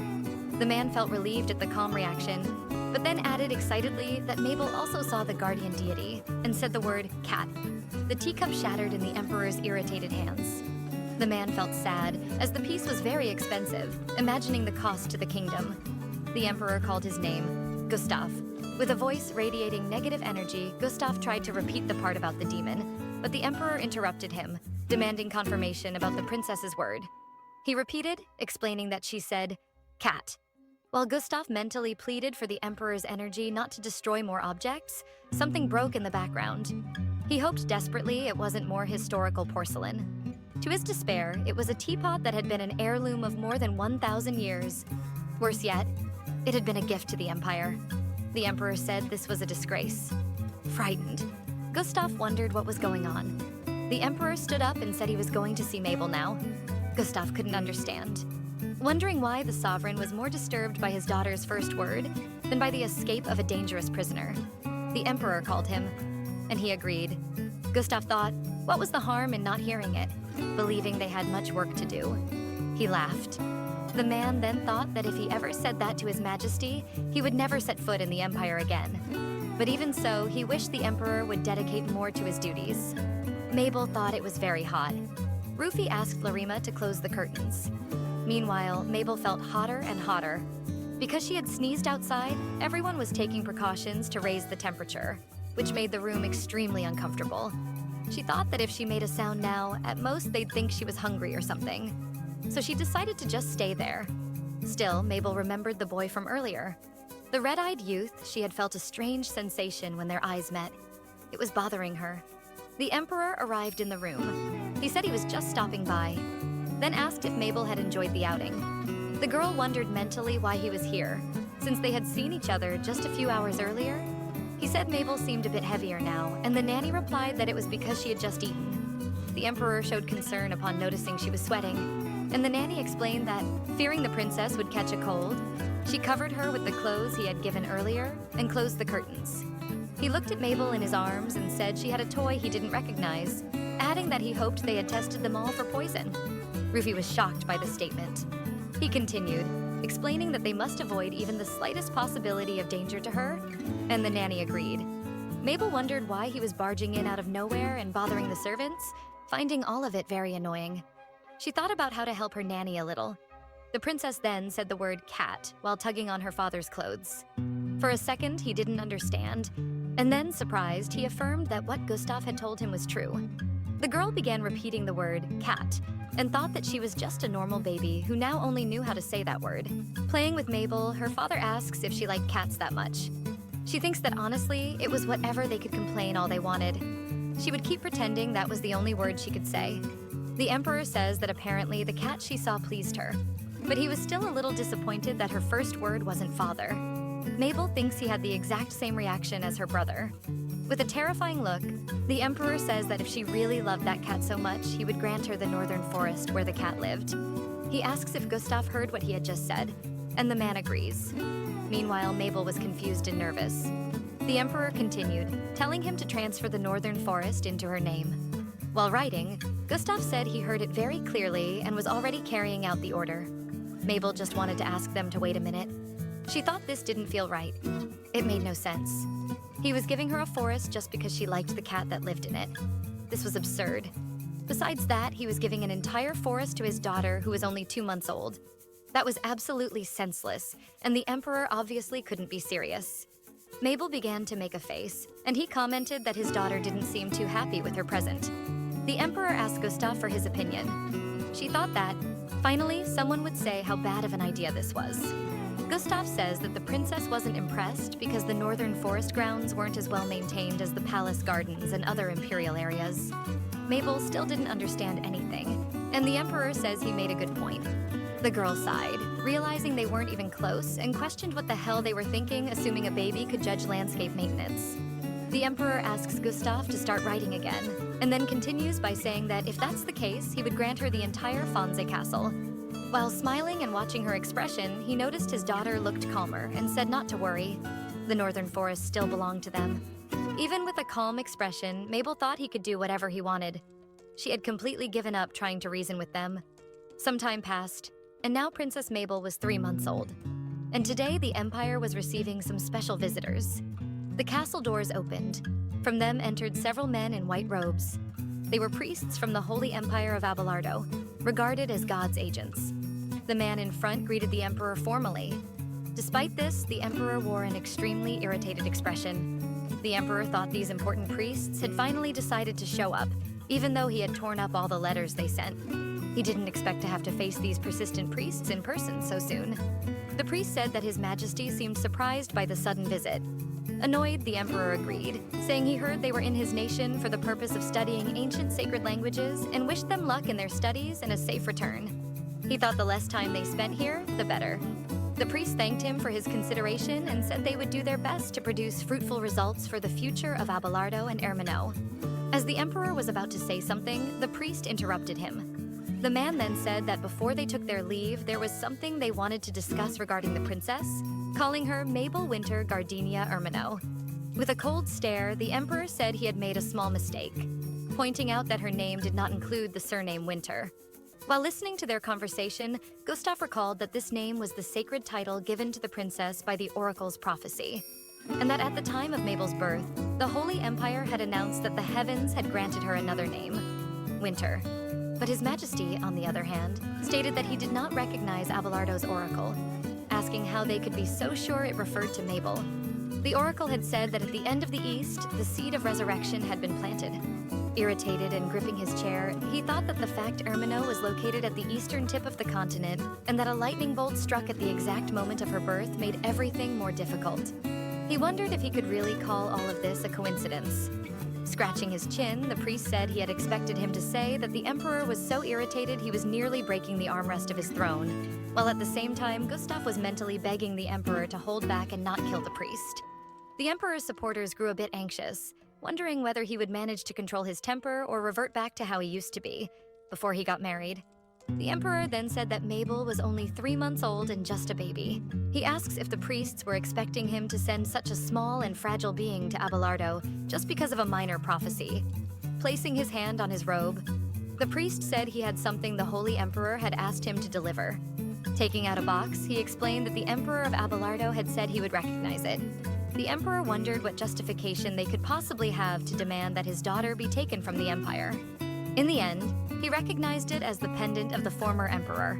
The man felt relieved at the calm reaction, but then added excitedly that Mabel also saw the guardian deity and said the word cat. The teacup shattered in the Emperor's irritated hands. The man felt sad, as the piece was very expensive, imagining the cost to the kingdom. The Emperor called his name, Gustav. With a voice radiating negative energy, Gustav tried to repeat the part about the demon, but the Emperor interrupted him, demanding confirmation about the princess's word. He repeated, explaining that she said, cat. While Gustav mentally pleaded for the Emperor's energy not to destroy more objects, something broke in the background. He hoped desperately it wasn't more historical porcelain. To his despair, it was a teapot that had been an heirloom of more than 1,000 years. Worse yet, it had been a gift to the Empire. The Emperor said this was a disgrace. Frightened, Gustav wondered what was going on. The Emperor stood up and said he was going to see Mabel now. Gustav couldn't understand. Wondering why the sovereign was more disturbed by his daughter's first word than by the escape of a dangerous prisoner. The Emperor called him, and he agreed. Gustav thought, what was the harm in not hearing it, believing they had much work to do? He laughed. The man then thought that if he ever said that to His Majesty, he would never set foot in the Empire again. But even so, he wished the Emperor would dedicate more to his duties. Mabel thought it was very hot. Rufy asked Larima to close the curtains. Meanwhile, Mabel felt hotter and hotter. Because she had sneezed outside, everyone was taking precautions to raise the temperature, which made the room extremely uncomfortable. She thought that if she made a sound now, at most they'd think she was hungry or something. So she decided to just stay there. Still, Mabel remembered the boy from earlier. The red-eyed youth, she had felt a strange sensation when their eyes met. It was bothering her. The Emperor arrived in the room. He said he was just stopping by, then asked if Mabel had enjoyed the outing. The girl wondered mentally why he was here, since they had seen each other just a few hours earlier. He said Mabel seemed a bit heavier now, and the nanny replied that it was because she had just eaten. The Emperor showed concern upon noticing she was sweating, and the nanny explained that, fearing the princess would catch a cold, she covered her with the clothes he had given earlier and closed the curtains. He looked at Mabel in his arms and said she had a toy he didn't recognize, adding that he hoped they had tested them all for poison. Rufy was shocked by the statement. He continued, explaining that they must avoid even the slightest possibility of danger to her, and the nanny agreed. Mabel wondered why he was barging in out of nowhere and bothering the servants, finding all of it very annoying. She thought about how to help her nanny a little. The princess then said the word cat while tugging on her father's clothes. For a second, he didn't understand, and then, surprised, he affirmed that what Gustav had told him was true. The girl began repeating the word cat, and thought that she was just a normal baby who now only knew how to say that word. Playing with Mabel, her father asks if she liked cats that much. She thinks that honestly, it was whatever they could complain all they wanted. She would keep pretending that was the only word she could say. The Emperor says that apparently the cat she saw pleased her, but he was still a little disappointed that her first word wasn't father. Mabel thinks he had the exact same reaction as her brother. With a terrifying look, the Emperor says that if she really loved that cat so much, he would grant her the northern forest where the cat lived. He asks if Gustav heard what he had just said, and the man agrees. Meanwhile, Mabel was confused and nervous. The Emperor continued, telling him to transfer the northern forest into her name. While writing, Gustav said he heard it very clearly and was already carrying out the order. Mabel just wanted to ask them to wait a minute. She thought this didn't feel right. It made no sense. He was giving her a forest just because she liked the cat that lived in it. This was absurd. Besides that, he was giving an entire forest to his daughter who was only 2 months old. That was absolutely senseless, and the Emperor obviously couldn't be serious. Mabel began to make a face, and he commented that his daughter didn't seem too happy with her present. The Emperor asked Gustav for his opinion. She thought that, finally, someone would say how bad of an idea this was. Gustav says that the princess wasn't impressed because the northern forest grounds weren't as well maintained as the palace gardens and other imperial areas. Mabel still didn't understand anything, and the Emperor says he made a good point. The girl sighed, realizing they weren't even close, and questioned what the hell they were thinking, assuming a baby could judge landscape maintenance. The Emperor asks Gustav to start writing again, and then continues by saying that if that's the case, he would grant her the entire Fonze castle. While smiling and watching her expression, he noticed his daughter looked calmer and said not to worry. The northern forest still belonged to them. Even with a calm expression, Mabel thought he could do whatever he wanted. She had completely given up trying to reason with them. Some time passed, and now Princess Mabel was 3 months old. And today the Empire was receiving some special visitors. The castle doors opened. From them entered several men in white robes. They were priests from the Holy Empire of Abelardo, regarded as God's agents. The man in front greeted the Emperor formally. Despite this, the Emperor wore an extremely irritated expression. The Emperor thought these important priests had finally decided to show up, even though he had torn up all the letters they sent. He didn't expect to have to face these persistent priests in person so soon. The priest said that His Majesty seemed surprised by the sudden visit. Annoyed, the emperor agreed, saying he heard they were in his nation for the purpose of studying ancient sacred languages and wished them luck in their studies and a safe return. He thought the less time they spent here, the better. The priest thanked him for his consideration and said they would do their best to produce fruitful results for the future of Abelardo and Hermano. As the emperor was about to say something, the priest interrupted him. The man then said that before they took their leave, there was something they wanted to discuss regarding the princess, calling her Mabel Winter Gardenia Hermano. With a cold stare, the emperor said he had made a small mistake, pointing out that her name did not include the surname Winter. While listening to their conversation, Gustav recalled that this name was the sacred title given to the princess by the oracle's prophecy, and that at the time of Mabel's birth, the Holy Empire had announced that the heavens had granted her another name, Winter. But His Majesty, on the other hand, stated that he did not recognize Abelardo's oracle, asking how they could be so sure it referred to Mabel. The oracle had said that at the end of the East, the seed of resurrection had been planted. Irritated and gripping his chair, he thought that the fact Hermano was located at the eastern tip of the continent and that a lightning bolt struck at the exact moment of her birth made everything more difficult. He wondered if he could really call all of this a coincidence. Scratching his chin, the priest said he had expected him to say that the emperor was so irritated he was nearly breaking the armrest of his throne, while at the same time Gustav was mentally begging the emperor to hold back and not kill the priest. The emperor's supporters grew a bit anxious, wondering whether he would manage to control his temper or revert back to how he used to be, before he got married. The emperor then said that Mabel was only 3 months old and just a baby. He asks if the priests were expecting him to send such a small and fragile being to Abelardo just because of a minor prophecy. Placing his hand on his robe, the priest said he had something the Holy Emperor had asked him to deliver. Taking out a box, he explained that the Emperor of Abelardo had said he would recognize it. The emperor wondered what justification they could possibly have to demand that his daughter be taken from the empire. In the end, he recognized it as the pendant of the former emperor.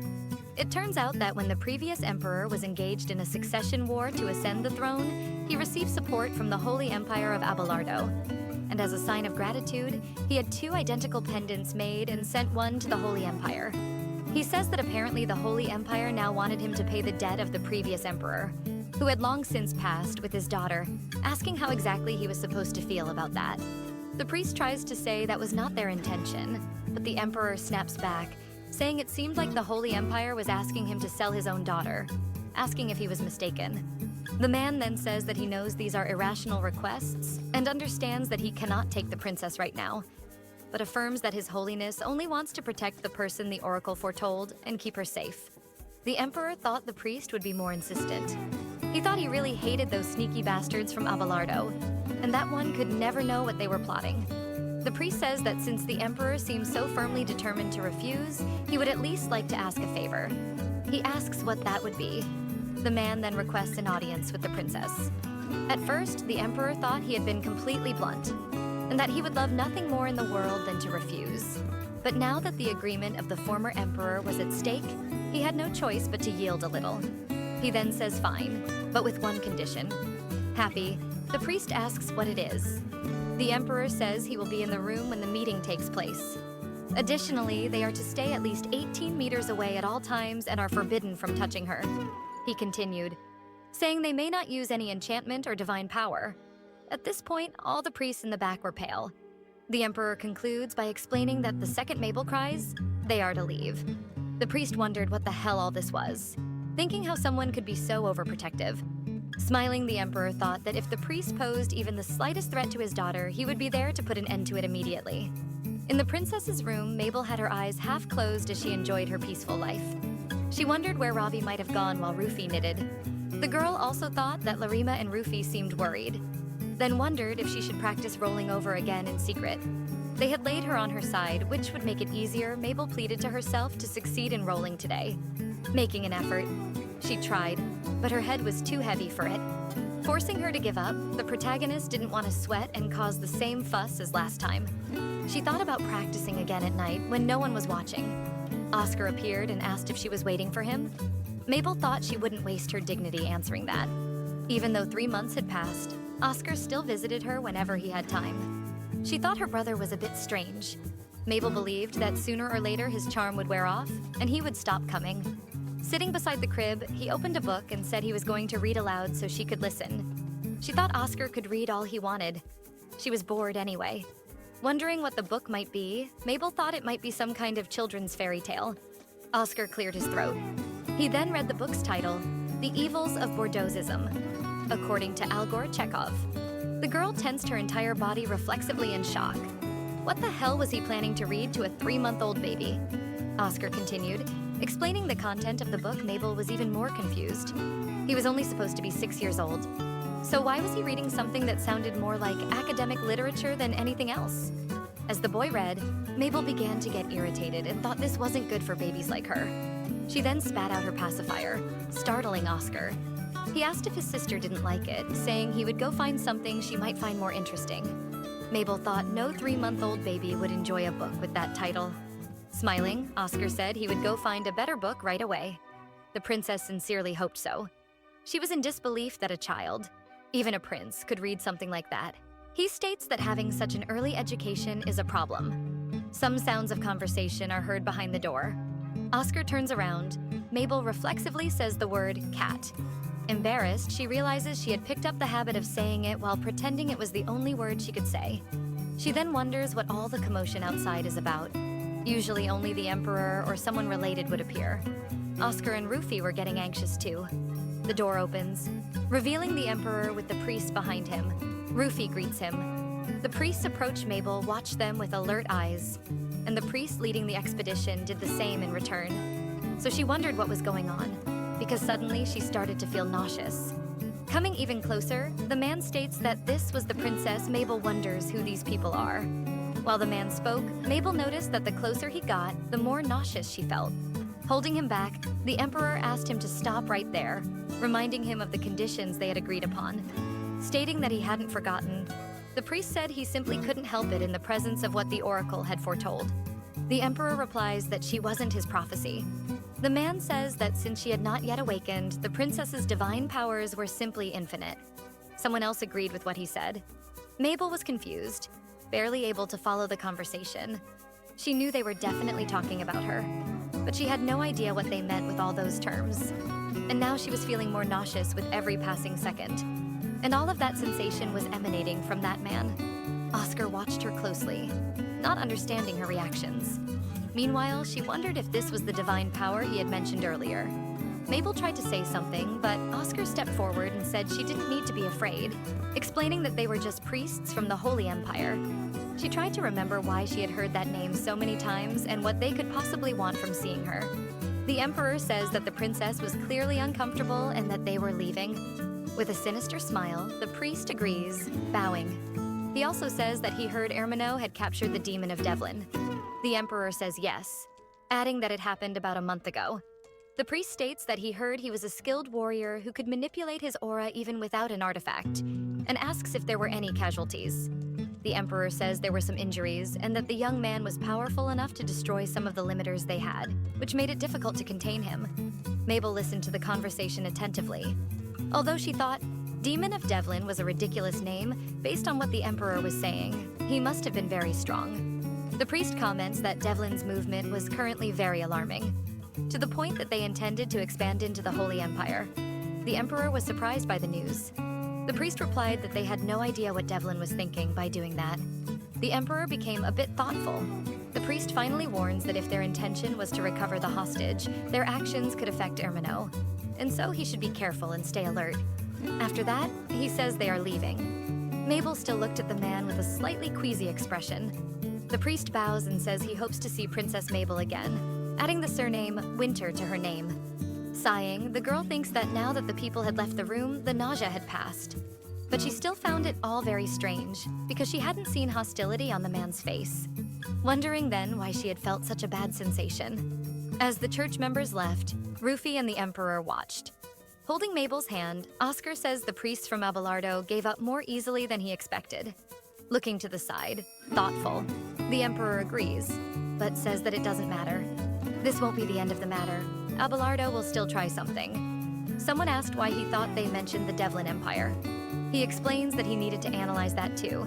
It turns out that when the previous emperor was engaged in a succession war to ascend the throne, he received support from the Holy Empire of Abelardo. And as a sign of gratitude, he had 2 identical pendants made and sent one to the Holy Empire. He says that apparently the Holy Empire now wanted him to pay the debt of the previous emperor, who had long since passed, with his daughter, asking how exactly he was supposed to feel about that. The priest tries to say that was not their intention, but the emperor snaps back, saying it seemed like the Holy Empire was asking him to sell his own daughter, asking if he was mistaken. The man then says that he knows these are irrational requests and understands that he cannot take the princess right now, but affirms that His Holiness only wants to protect the person the oracle foretold and keep her safe. The emperor thought the priest would be more insistent. He thought he really hated those sneaky bastards from Abelardo, and that one could never know what they were plotting. The priest says that since the emperor seems so firmly determined to refuse, he would at least like to ask a favor. He asks what that would be. The man then requests an audience with the princess. At first, the emperor thought he had been completely blunt, and that he would love nothing more in the world than to refuse. But now that the agreement of the former emperor was at stake, he had no choice but to yield a little. He then says fine, but with one condition. Happy, the priest asks what it is. The emperor says he will be in the room when the meeting takes place. Additionally, they are to stay at least 18 meters away at all times and are forbidden from touching her. He continued, saying they may not use any enchantment or divine power. At this point, all the priests in the back were pale. The emperor concludes by explaining that the second Mabel cries, they are to leave. The priest wondered what the hell all this was, thinking how someone could be so overprotective. Smiling, the emperor thought that if the priest posed even the slightest threat to his daughter, he would be there to put an end to it immediately. In the princess's room, Mabel had her eyes half closed as she enjoyed her peaceful life. She wondered where Ravi might have gone while Rufy knitted. The girl also thought that Larima and Rufy seemed worried, then wondered if she should practice rolling over again in secret. They had laid her on her side, which would make it easier, Mabel pleaded to herself to succeed in rolling today. Making an effort, she tried, but her head was too heavy for it. Forcing her to give up, the protagonist didn't want to sweat and cause the same fuss as last time. She thought about practicing again at night when no one was watching. Oscar appeared and asked if she was waiting for him. Mabel thought she wouldn't waste her dignity answering that. Even though 3 months had passed, Oscar still visited her whenever he had time. She thought her brother was a bit strange. Mabel believed that sooner or later his charm would wear off, and he would stop coming. Sitting beside the crib, he opened a book and said he was going to read aloud so she could listen. She thought Oscar could read all he wanted. She was bored anyway. Wondering what the book might be, Mabel thought it might be some kind of children's fairy tale. Oscar cleared his throat. He then read the book's title, The Evils of Bordeauxism, according to Algor Chekhov. The girl tensed her entire body reflexively in shock. What the hell was he planning to read to a 3-month-old baby? Oscar continued. Explaining the content of the book, Mabel was even more confused. He was only supposed to be 6 years old. So why was he reading something that sounded more like academic literature than anything else? As the boy read, Mabel began to get irritated and thought this wasn't good for babies like her. She then spat out her pacifier, startling Oscar. He asked if his sister didn't like it, saying he would go find something she might find more interesting. Mabel thought no 3-month-old baby would enjoy a book with that title. Smiling, Oscar said he would go find a better book right away. The princess sincerely hoped so. She was in disbelief that a child, even a prince, could read something like that. He states that having such an early education is a problem. Some sounds of conversation are heard behind the door. Oscar turns around. Mabel reflexively says the word cat. Embarrassed, she realizes she had picked up the habit of saying it while pretending it was the only word she could say. She then wonders what all the commotion outside is about. Usually only the emperor or someone related would appear. Oscar and Rufy were getting anxious too. The door opens, revealing the emperor with the priest behind him. Rufy greets him. The priests approach Mabel, watch them with alert eyes, and the priest leading the expedition did the same in return. So she wondered what was going on, because suddenly she started to feel nauseous. Coming even closer, the man states that this was the princess. Mabel wonders who these people are. While the man spoke, Mabel noticed that the closer he got, the more nauseous she felt. Holding him back, the emperor asked him to stop right there, reminding him of the conditions they had agreed upon. Stating that he hadn't forgotten, the priest said he simply couldn't help it in the presence of what the oracle had foretold. The emperor replies that she wasn't his prophecy. The man says that since she had not yet awakened, the princess's divine powers were simply infinite. Someone else agreed with what he said. Mabel was confused, barely able to follow the conversation. She knew they were definitely talking about her, but she had no idea what they meant with all those terms. And now she was feeling more nauseous with every passing second. And all of that sensation was emanating from that man. Oscar watched her closely, not understanding her reactions. Meanwhile, she wondered if this was the divine power he had mentioned earlier. Mabel tried to say something, but Oscar stepped forward and said she didn't need to be afraid, explaining that they were just priests from the Holy Empire. She tried to remember why she had heard that name so many times and what they could possibly want from seeing her. The emperor says that the princess was clearly uncomfortable and that they were leaving. With a sinister smile, the priest agrees, bowing. He also says that he heard Erminot had captured the demon of Devlin. The emperor says yes, adding that it happened about a month ago. The priest states that he heard he was a skilled warrior who could manipulate his aura even without an artifact, and asks if there were any casualties. The emperor says there were some injuries, and that the young man was powerful enough to destroy some of the limiters they had, which made it difficult to contain him. Mabel listened to the conversation attentively. Although she thought Demon of Devlin was a ridiculous name, based on what the emperor was saying, he must have been very strong. The priest comments that Devlin's movement was currently very alarming, to the point that they intended to expand into the Holy Empire. The emperor was surprised by the news. The priest replied that they had no idea what Devlin was thinking by doing that. The emperor became a bit thoughtful. The priest finally warns that if their intention was to recover the hostage, their actions could affect Erminot, and so he should be careful and stay alert. After that, he says they are leaving. Mabel still looked at the man with a slightly queasy expression. The priest bows and says he hopes to see Princess Mabel again, adding the surname Winter to her name. Sighing, the girl thinks that now that the people had left the room, the nausea had passed. But she still found it all very strange, because she hadn't seen hostility on the man's face. Wondering then why she had felt such a bad sensation. As the church members left, Rufy and the emperor watched. Holding Mabel's hand, Oscar says the priest from Abelardo gave up more easily than he expected. Looking to the side, thoughtful, the emperor agrees, but says that it doesn't matter. This won't be the end of the matter. Abelardo will still try something. Someone asked why he thought they mentioned the Devlin Empire. He explains that he needed to analyze that too.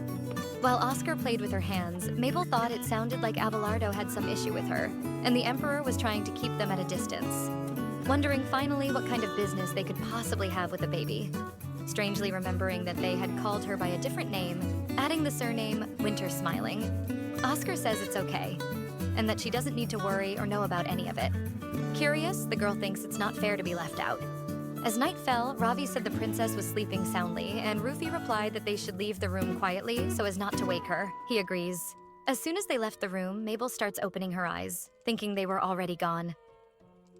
While Oscar played with her hands, Mabel thought it sounded like Abelardo had some issue with her, and the emperor was trying to keep them at a distance. Wondering finally what kind of business they could possibly have with the baby. strangely remembering that they had called her by a different name, adding the surname Winter Smiling. Oscar says it's okay, and that she doesn't need to worry or know about any of it. Curious, the girl thinks it's not fair to be left out. As night fell, Ravi said the princess was sleeping soundly, and Rufy replied that they should leave the room quietly so as not to wake her. He agrees. As soon as they left the room, Mabel starts opening her eyes, thinking they were already gone.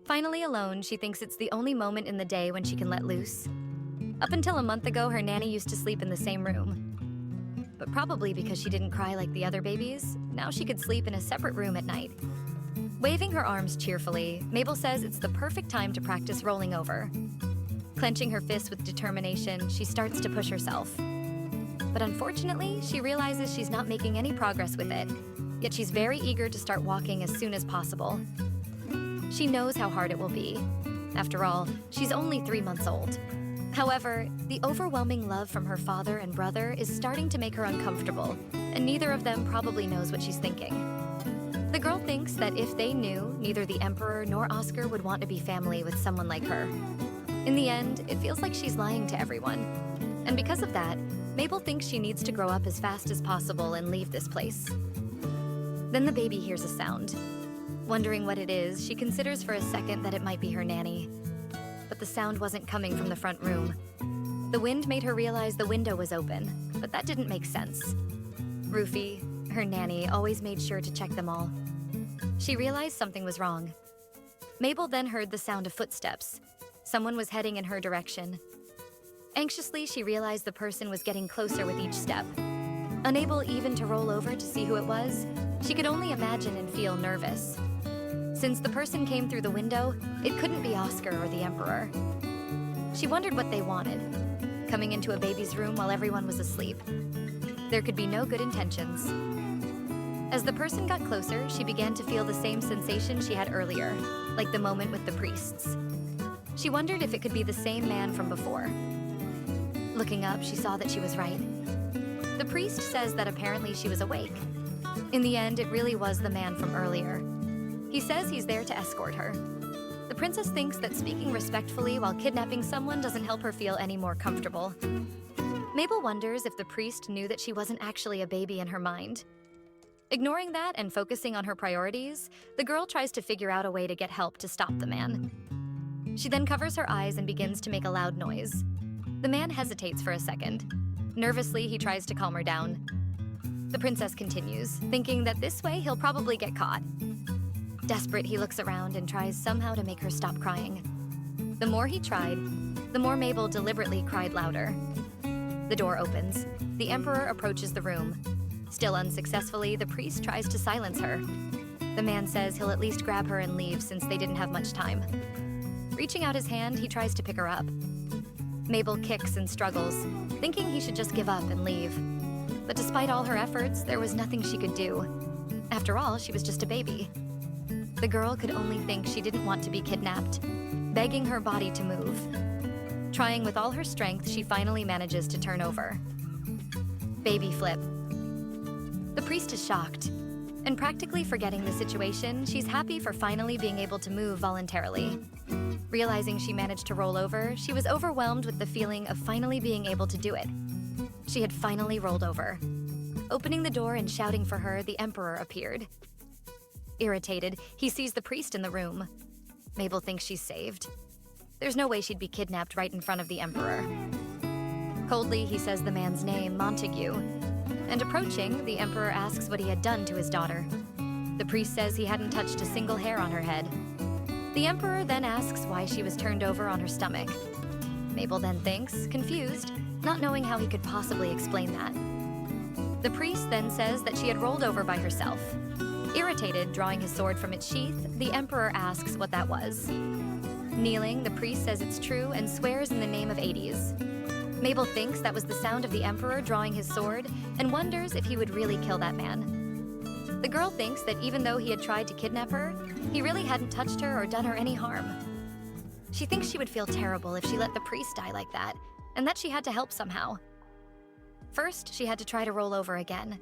Finally alone, she thinks it's the only moment in the day when she can let loose. Up until a month ago, her nanny used to sleep in the same room. But probably because she didn't cry like the other babies, now she could sleep in a separate room at night. Waving her arms cheerfully, Mabel says it's the perfect time to practice rolling over. Clenching her fists with determination, she starts to push herself. But unfortunately, she realizes she's not making any progress with it, yet she's very eager to start walking as soon as possible. She knows how hard it will be. After all, she's only 3 months old. However, the overwhelming love from her father and brother is starting to make her uncomfortable, and neither of them probably knows what she's thinking. The girl thinks that if they knew, neither the Emperor nor Oscar would want to be family with someone like her. In the end, it feels like she's lying to everyone. And because of that, Mabel thinks she needs to grow up as fast as possible and leave this place. Then the baby hears a sound. Wondering what it is, she considers for a second that it might be her nanny. But the sound wasn't coming from the front room. The wind made her realize the window was open, but that didn't make sense. Rufy, her nanny, always made sure to check them all. She realized something was wrong. Mabel then heard the sound of footsteps. Someone was heading in her direction. Anxiously, she realized the person was getting closer with each step. Unable even to roll over to see who it was, she could only imagine and feel nervous. Since the person came through the window, it couldn't be Oscar or the Emperor. She wondered what they wanted, coming into a baby's room while everyone was asleep. There could be no good intentions. As the person got closer, she began to feel the same sensation she had earlier, like the moment with the priests. She wondered if it could be the same man from before. Looking up, she saw that she was right. The priest says that apparently she was awake. In the end, it really was the man from earlier. He says he's there to escort her. The princess thinks that speaking respectfully while kidnapping someone doesn't help her feel any more comfortable. Mabel wonders if the priest knew that she wasn't actually a baby in her mind. Ignoring that and focusing on her priorities, the girl tries to figure out a way to get help to stop the man. She then covers her eyes and begins to make a loud noise. The man hesitates for a second. Nervously, he tries to calm her down. The princess continues, thinking that this way he'll probably get caught. Desperate, he looks around and tries somehow to make her stop crying. The more he tried, the more Mabel deliberately cried louder. The door opens. The Emperor approaches the room. Still unsuccessfully, the priest tries to silence her. The man says he'll at least grab her and leave since they didn't have much time. Reaching out his hand, he tries to pick her up. Mabel kicks and struggles, thinking he should just give up and leave. But despite all her efforts, there was nothing she could do. After all, she was just a baby. The girl could only think she didn't want to be kidnapped, begging her body to move. Trying with all her strength, she finally manages to turn over. Baby flip. The priest is shocked, and practically forgetting the situation, she's happy for finally being able to move voluntarily. Realizing she managed to roll over, she was overwhelmed with the feeling of finally being able to do it. She had finally rolled over. Opening the door and shouting for her, the Emperor appeared. Irritated, he sees the priest in the room. Mabel thinks she's saved. There's no way she'd be kidnapped right in front of the Emperor. Coldly, he says the man's name, Montague. And approaching, the Emperor asks what he had done to his daughter. The priest says he hadn't touched a single hair on her head. The Emperor then asks why she was turned over on her stomach. Mabel then thinks, confused, not knowing how he could possibly explain that. The priest then says that she had rolled over by herself. Irritated, drawing his sword from its sheath, the Emperor asks what that was. Kneeling, the priest says it's true and swears in the name of Hades. Mabel thinks that was the sound of the Emperor drawing his sword and wonders if he would really kill that man. The girl thinks that even though he had tried to kidnap her, he really hadn't touched her or done her any harm. She thinks she would feel terrible if she let the priest die like that, and that she had to help somehow. First, she had to try to roll over again.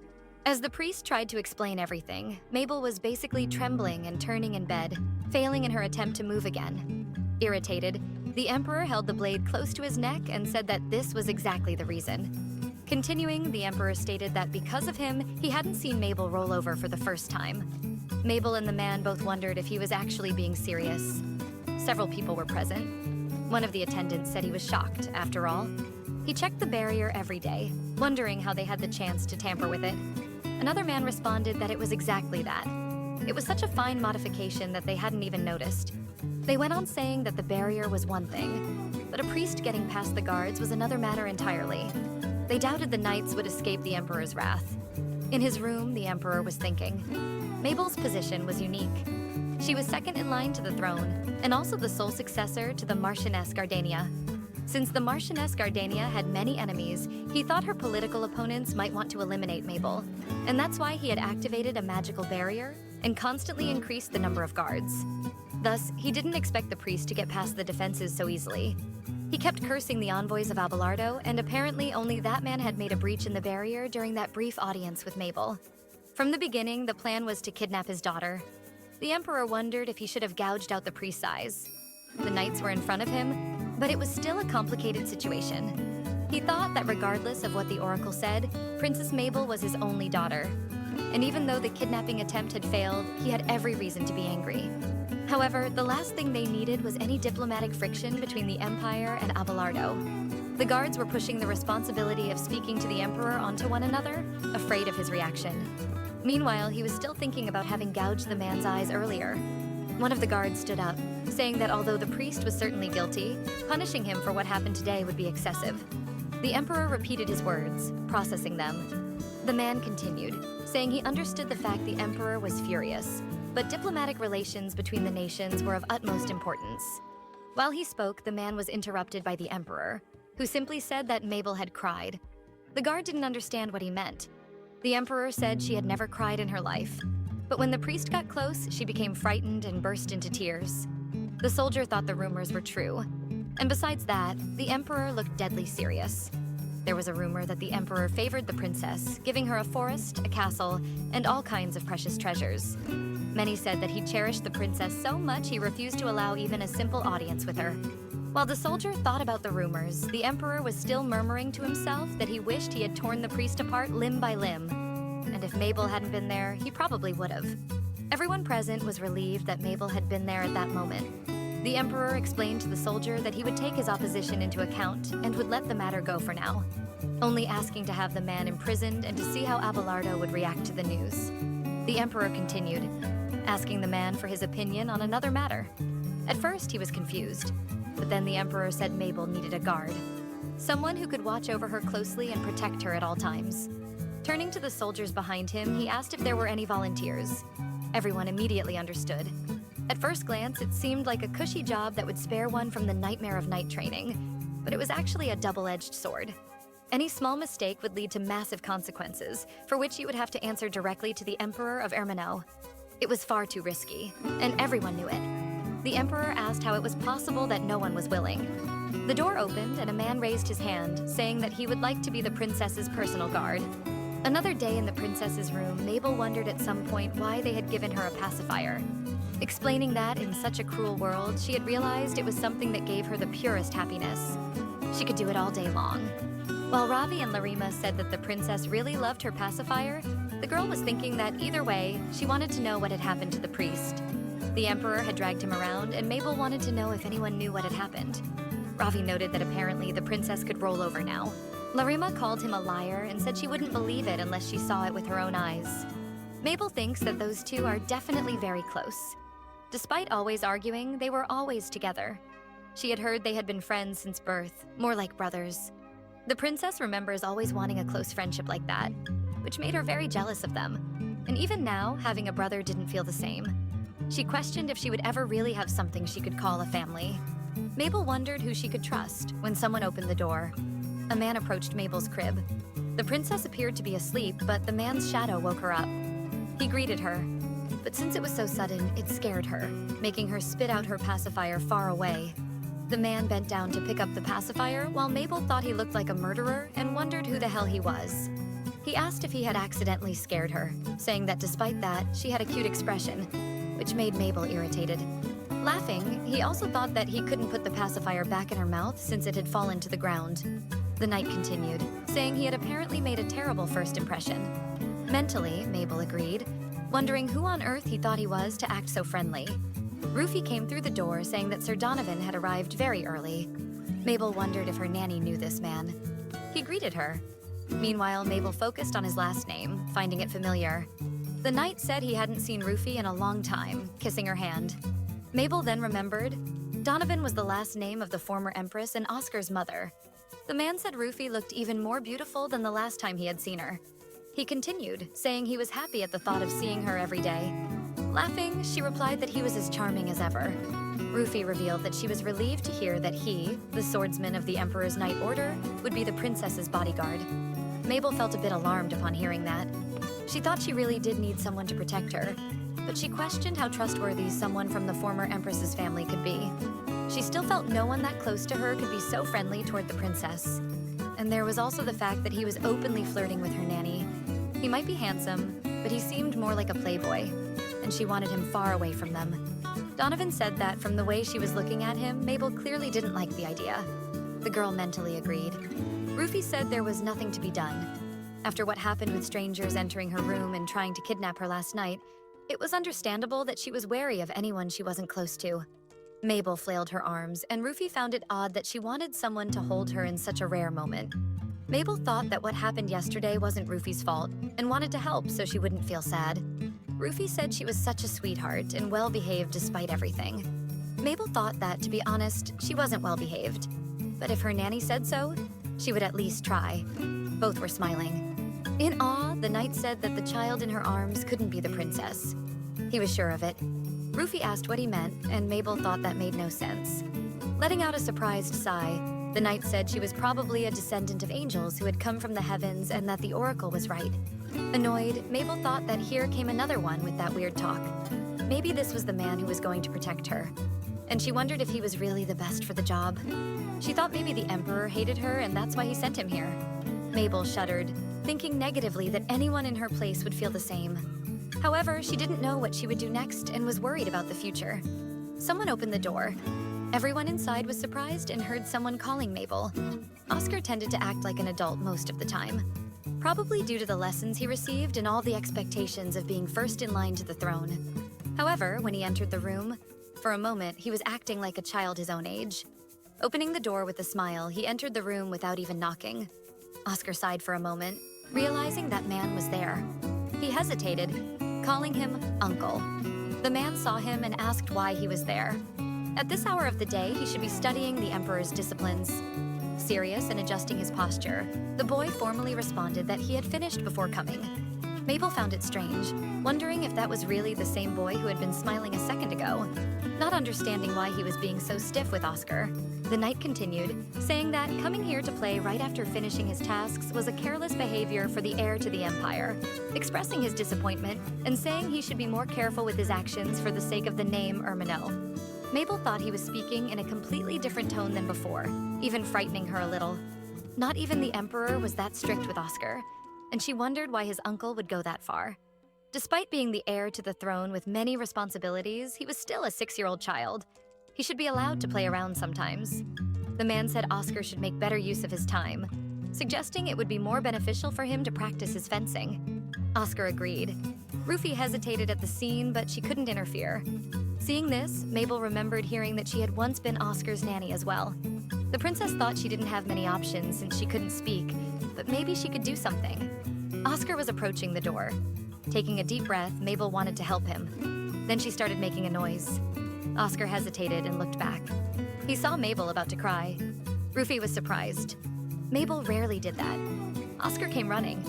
As the priest tried to explain everything, Mabel was basically trembling and turning in bed, failing in her attempt to move again. Irritated, The emperor held the blade close to his neck and said that this was exactly the reason. Continuing, the emperor stated that because of him, he hadn't seen Mabel roll over for the first time. Mabel and the man both wondered if he was actually being serious. Several people were present. One of the attendants said he was shocked, after all. He checked the barrier every day, wondering how they had the chance to tamper with it. Another man responded that it was exactly that. It was such a fine modification that they hadn't even noticed. They went on saying that the barrier was one thing, but a priest getting past the guards was another matter entirely. They doubted the knights would escape the emperor's wrath. In his room, the emperor was thinking. Mabel's position was unique. She was second in line to the throne, and also the sole successor to the Marchioness Gardania. Since the Marchioness Gardania had many enemies, he thought her political opponents might want to eliminate Mabel, and that's why he had activated a magical barrier and constantly increased the number of guards. Thus, he didn't expect the priest to get past the defenses so easily. He kept cursing the envoys of Abelardo, and apparently only that man had made a breach in the barrier during that brief audience with Mabel. From the beginning, the plan was to kidnap his daughter. The emperor wondered if he should have gouged out the priest's eyes. The knights were in front of him, but it was still a complicated situation. He thought that regardless of what the oracle said, Princess Mabel was his only daughter. And even though the kidnapping attempt had failed, he had every reason to be angry. However, the last thing they needed was any diplomatic friction between the Empire and Abelardo. The guards were pushing the responsibility of speaking to the emperor onto one another, afraid of his reaction. Meanwhile, he was still thinking about having gouged the man's eyes earlier. One of the guards stood up, saying that although the priest was certainly guilty, punishing him for what happened today would be excessive. The emperor repeated his words, processing them. The man continued, saying he understood the fact the emperor was furious, but diplomatic relations between the nations were of utmost importance. While he spoke, the man was interrupted by the emperor, who simply said that Mabel had cried. The guard didn't understand what he meant. The emperor said she had never cried in her life, but when the priest got close, she became frightened and burst into tears. The soldier thought the rumors were true, and besides that, the emperor looked deadly serious. There was a rumor that the emperor favored the princess, giving her a forest, a castle, and all kinds of precious treasures. Many said that he cherished the princess so much he refused to allow even a simple audience with her. While the soldier thought about the rumors, the emperor was still murmuring to himself that he wished he had torn the priest apart limb by limb. And if Mabel hadn't been there, he probably would have. Everyone present was relieved that Mabel had been there at that moment. The emperor explained to the soldier that he would take his opposition into account and would let the matter go for now, only asking to have the man imprisoned and to see how Abelardo would react to the news. The emperor continued, asking the man for his opinion on another matter. At first, he was confused, but then the emperor said Mabel needed a guard, someone who could watch over her closely and protect her at all times. Turning to the soldiers behind him, he asked if there were any volunteers. Everyone immediately understood. At first glance, it seemed like a cushy job that would spare one from the nightmare of night training, but it was actually a double-edged sword. Any small mistake would lead to massive consequences, for which you would have to answer directly to the Emperor of Erminau. It was far too risky, and everyone knew it. The Emperor asked how it was possible that no one was willing. The door opened, and a man raised his hand, saying that he would like to be the princess's personal guard. Another day in the princess's room, Mabel wondered at some point why they had given her a pacifier. Explaining that, in such a cruel world, she had realized it was something that gave her the purest happiness. She could do it all day long. While Ravi and Larima said that the princess really loved her pacifier, the girl was thinking that either way, she wanted to know what had happened to the priest. The emperor had dragged him around, and Mabel wanted to know if anyone knew what had happened. Ravi noted that apparently the princess could roll over now. Larima called him a liar and said she wouldn't believe it unless she saw it with her own eyes. Mabel thinks that those two are definitely very close. Despite always arguing, they were always together. She had heard they had been friends since birth, more like brothers. The princess remembers always wanting a close friendship like that, which made her very jealous of them. And even now, having a brother didn't feel the same. She questioned if she would ever really have something she could call a family. Mabel wondered who she could trust when someone opened the door. A man approached Mabel's crib. The princess appeared to be asleep, but the man's shadow woke her up. He greeted her, but since it was so sudden, it scared her, making her spit out her pacifier far away. The man bent down to pick up the pacifier, while Mabel thought he looked like a murderer and wondered who the hell he was. He asked if he had accidentally scared her, saying that despite that, she had a cute expression, which made Mabel irritated. Laughing, he also thought that he couldn't put the pacifier back in her mouth since it had fallen to the ground. The knight continued, saying he had apparently made a terrible first impression. Mentally, Mabel agreed, wondering who on earth he thought he was to act so friendly. Rufy came through the door saying that Sir Donovan had arrived very early. Mabel wondered if her nanny knew this man. He greeted her. Meanwhile, Mabel focused on his last name, finding it familiar. The knight said he hadn't seen Rufy in a long time, kissing her hand. Mabel then remembered Donovan was the last name of the former empress and Oscar's mother. The man said Rufy looked even more beautiful than the last time he had seen her. He continued, saying he was happy at the thought of seeing her every day. Laughing, she replied that he was as charming as ever. Rufy revealed that she was relieved to hear that he, the swordsman of the Emperor's Knight Order, would be the princess's bodyguard. Mabel felt a bit alarmed upon hearing that. She thought she really did need someone to protect her, but she questioned how trustworthy someone from the former Empress's family could be. She still felt no one that close to her could be so friendly toward the princess. And there was also the fact that he was openly flirting with her nanny. He might be handsome, but he seemed more like a playboy, and she wanted him far away from them. Donovan said that from the way she was looking at him, Mabel clearly didn't like the idea. The girl mentally agreed. Rufy said there was nothing to be done. After what happened with strangers entering her room and trying to kidnap her last night, it was understandable that she was wary of anyone she wasn't close to. Mabel flailed her arms, and Rufy found it odd that she wanted someone to hold her in such a rare moment. Mabel thought that what happened yesterday wasn't Rufy's fault, and wanted to help so she wouldn't feel sad. Rufy said she was such a sweetheart and well-behaved despite everything. Mabel thought that, to be honest, she wasn't well-behaved. But if her nanny said so, she would at least try. Both were smiling. In awe, the knight said that the child in her arms couldn't be the princess. He was sure of it. Rufy asked what he meant, and Mabel thought that made no sense. Letting out a surprised sigh, the knight said she was probably a descendant of angels who had come from the heavens and that the oracle was right. Annoyed, Mabel thought that here came another one with that weird talk. Maybe this was the man who was going to protect her. And she wondered if he was really the best for the job. She thought maybe the Emperor hated her and that's why he sent him here. Mabel shuddered, thinking negatively that anyone in her place would feel the same. However, she didn't know what she would do next and was worried about the future. Someone opened the door. Everyone inside was surprised and heard someone calling Mabel. Oscar tended to act like an adult most of the time, probably due to the lessons he received and all the expectations of being first in line to the throne. However, when he entered the room, for a moment, he was acting like a child his own age. Opening the door with a smile, he entered the room without even knocking. Oscar sighed for a moment, realizing that man was there. He hesitated, calling him Uncle. The man saw him and asked why he was there. At this hour of the day, he should be studying the Emperor's disciplines. Serious and adjusting his posture, the boy formally responded that he had finished before coming. Mabel found it strange, wondering if that was really the same boy who had been smiling a second ago. Not understanding why he was being so stiff with Oscar, the knight continued, saying that coming here to play right after finishing his tasks was a careless behavior for the heir to the Empire, expressing his disappointment and saying he should be more careful with his actions for the sake of the name Erminel. Mabel thought he was speaking in a completely different tone than before, even frightening her a little. Not even the Emperor was that strict with Oscar, and she wondered why his uncle would go that far. Despite being the heir to the throne with many responsibilities, he was still a 6-year-old child. He should be allowed to play around sometimes. The man said Oscar should make better use of his time, suggesting it would be more beneficial for him to practice his fencing. Oscar agreed. Rufy hesitated at the scene, but she couldn't interfere. Seeing this, Mabel remembered hearing that she had once been Oscar's nanny as well. The princess thought she didn't have many options since she couldn't speak, but maybe she could do something. Oscar was approaching the door. Taking a deep breath, Mabel wanted to help him. Then she started making a noise. Oscar hesitated and looked back. He saw Mabel about to cry. Rufy was surprised. Mabel rarely did that. Oscar came running.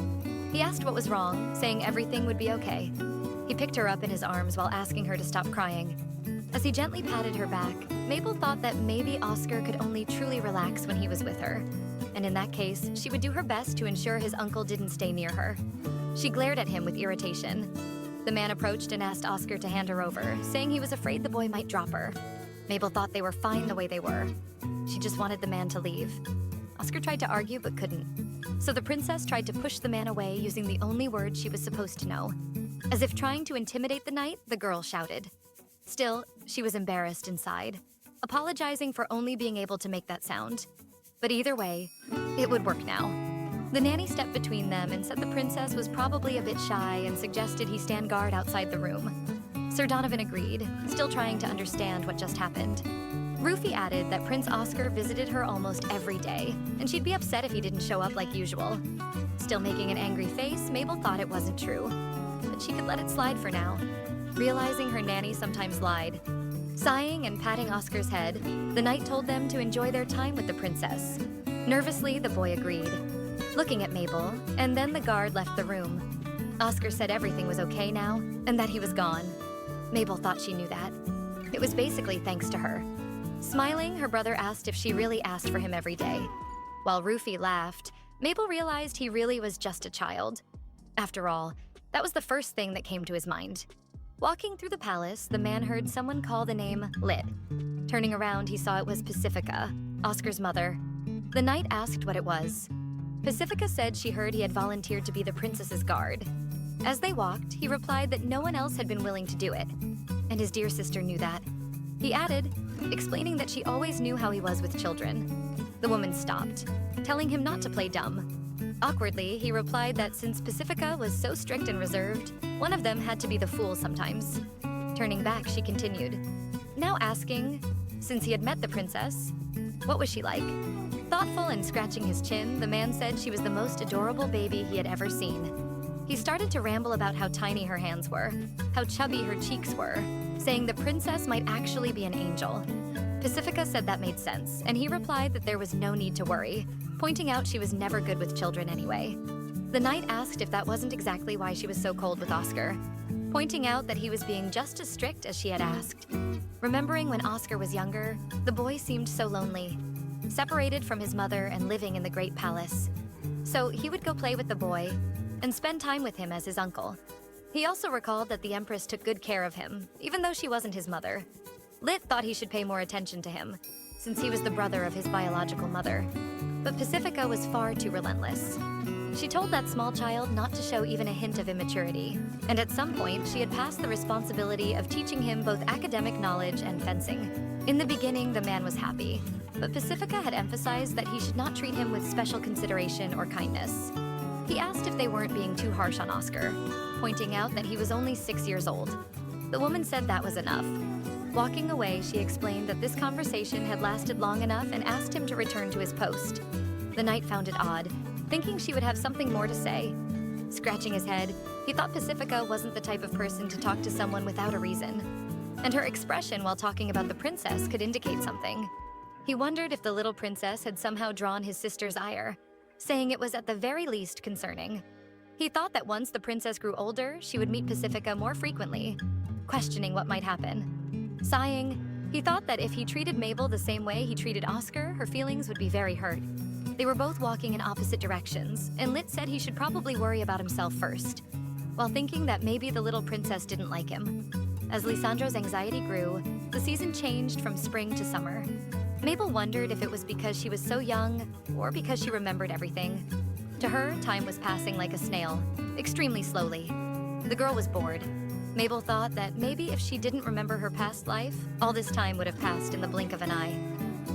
He asked what was wrong, saying everything would be okay. He picked her up in his arms while asking her to stop crying. As he gently patted her back, Mabel thought that maybe Oscar could only truly relax when he was with her. And in that case, she would do her best to ensure his uncle didn't stay near her. She glared at him with irritation. The man approached and asked Oscar to hand her over, saying he was afraid the boy might drop her. Mabel thought they were fine the way they were. She just wanted the man to leave. Oscar tried to argue but couldn't. So the princess tried to push the man away using the only words she was supposed to know. As if trying to intimidate the knight, the girl shouted, Still, she was embarrassed inside, apologizing for only being able to make that sound. But either way, it would work now. The nanny stepped between them and said the princess was probably a bit shy and suggested he stand guard outside the room. Sir Donovan agreed, still trying to understand what just happened. Rufy added that Prince Oscar visited her almost every day, and she'd be upset if he didn't show up like usual. Still making an angry face, Mabel thought it wasn't true, but she could let it slide for now, realizing her nanny sometimes lied. Sighing and patting Oscar's head, the knight told them to enjoy their time with the princess. Nervously, the boy agreed, looking at Mabel, and then the guard left the room. Oscar said everything was okay now, and that he was gone. Mabel thought she knew that. It was basically thanks to her. Smiling, her brother asked if she really asked for him every day. While Rufy laughed, Mabel realized he really was just a child. After all, that was the first thing that came to his mind. Walking through the palace, the man heard someone call the name Lit. Turning around, he saw it was Pacifica, Oscar's mother. The knight asked what it was. Pacifica said she heard he had volunteered to be the princess's guard. As they walked, he replied that no one else had been willing to do it, and his dear sister knew that. He added, explaining that she always knew how he was with children. The woman stopped, telling him not to play dumb. Awkwardly, he replied that since Pacifica was so strict and reserved, one of them had to be the fool sometimes. Turning back, she continued, now asking, since he had met the princess, what was she like? Thoughtful and scratching his chin, the man said she was the most adorable baby he had ever seen. He started to ramble about how tiny her hands were, how chubby her cheeks were, saying the princess might actually be an angel. Pacifica said that made sense, and he replied that there was no need to worry, pointing out she was never good with children anyway. The knight asked if that wasn't exactly why she was so cold with Oscar, pointing out that he was being just as strict as she had asked. Remembering when Oscar was younger, the boy seemed so lonely, separated from his mother and living in the great palace. So he would go play with the boy and spend time with him as his uncle. He also recalled that the Empress took good care of him, even though she wasn't his mother. Lit thought he should pay more attention to him, since he was the brother of his biological mother. But Pacifica was far too relentless. She told that small child not to show even a hint of immaturity, and at some point she had passed the responsibility of teaching him both academic knowledge and fencing. In the beginning, the man was happy, but Pacifica had emphasized that he should not treat him with special consideration or kindness. He asked if they weren't being too harsh on Oscar, pointing out that he was only 6 years old. The woman said that was enough. Walking away, she explained that this conversation had lasted long enough and asked him to return to his post. The knight found it odd, thinking she would have something more to say. Scratching his head, he thought Pacifica wasn't the type of person to talk to someone without a reason, and her expression while talking about the princess could indicate something. He wondered if the little princess had somehow drawn his sister's ire, saying it was at the very least concerning. He thought that once the princess grew older, she would meet Pacifica more frequently, questioning what might happen. Sighing, he thought that if he treated Mabel the same way he treated Oscar, her feelings would be very hurt. They were both walking in opposite directions, and Lit said he should probably worry about himself first, while thinking that maybe the little princess didn't like him. As Lisandro's anxiety grew, the season changed from spring to summer. Mabel wondered if it was because she was so young, or because she remembered everything. To her, time was passing like a snail, extremely slowly. The girl was bored. Mabel thought that maybe if she didn't remember her past life, all this time would have passed in the blink of an eye.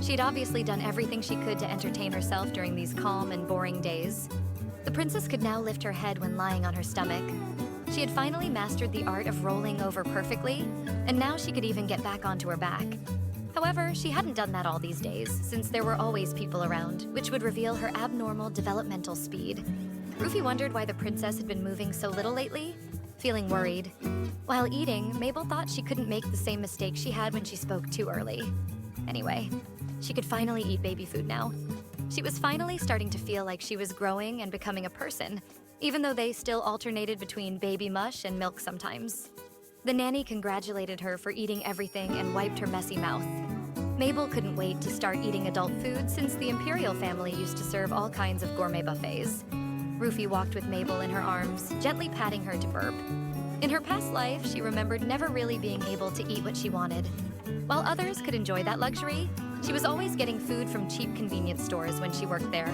She'd obviously done everything she could to entertain herself during these calm and boring days. The princess could now lift her head when lying on her stomach. She had finally mastered the art of rolling over perfectly, and now she could even get back onto her back. However, she hadn't done that all these days, since there were always people around, which would reveal her abnormal developmental speed. Rufy wondered why the princess had been moving so little lately, feeling worried. While eating, Mabel thought she couldn't make the same mistake she had when she spoke too early. Anyway, she could finally eat baby food now. She was finally starting to feel like she was growing and becoming a person, even though they still alternated between baby mush and milk sometimes. The nanny congratulated her for eating everything and wiped her messy mouth. Mabel couldn't wait to start eating adult food since the Imperial family used to serve all kinds of gourmet buffets. Rufy walked with Mabel in her arms, gently patting her to burp. In her past life, she remembered never really being able to eat what she wanted. While others could enjoy that luxury, she was always getting food from cheap convenience stores when she worked there.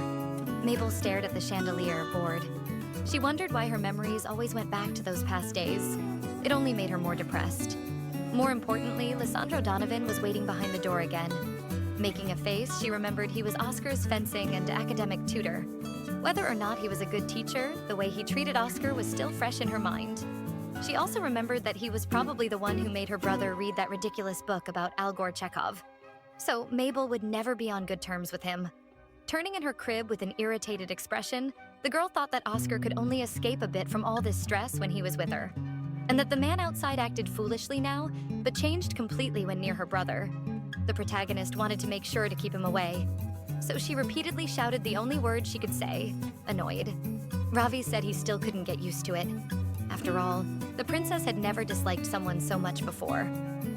Mabel stared at the chandelier, bored. She wondered why her memories always went back to those past days. It only made her more depressed. More importantly, Lysandro Donovan was waiting behind the door again. Making a face, she remembered he was Oscar's fencing and academic tutor. Whether or not he was a good teacher, the way he treated Oscar was still fresh in her mind. She also remembered that he was probably the one who made her brother read that ridiculous book about Algor Chekhov. So Mabel would never be on good terms with him. Turning in her crib with an irritated expression, the girl thought that Oscar could only escape a bit from all this stress when he was with her, and that the man outside acted foolishly now, but changed completely when near her brother. The protagonist wanted to make sure to keep him away, so she repeatedly shouted the only word she could say, annoyed. Ravi said he still couldn't get used to it. After all, the princess had never disliked someone so much before.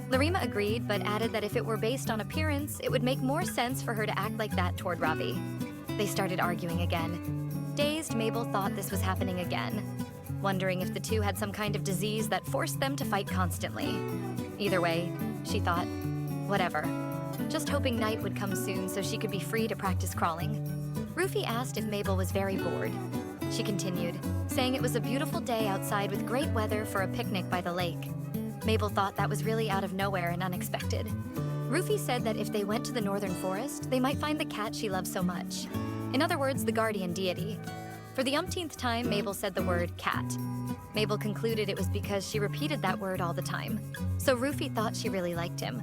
Larima agreed, but added that if it were based on appearance, it would make more sense for her to act like that toward Ravi. They started arguing again. Dazed, Mabel thought this was happening again, wondering if the two had some kind of disease that forced them to fight constantly. Either way, she thought, whatever. Just hoping night would come soon so she could be free to practice crawling. Rufy asked if Mabel was very bored. She continued, saying it was a beautiful day outside with great weather for a picnic by the lake. Mabel thought that was really out of nowhere and unexpected. Rufy said that if they went to the northern forest, they might find the cat she loved so much. In other words, the guardian deity. For the umpteenth time, Mabel said the word cat. Mabel concluded it was because she repeated that word all the time, so Rufy thought she really liked him.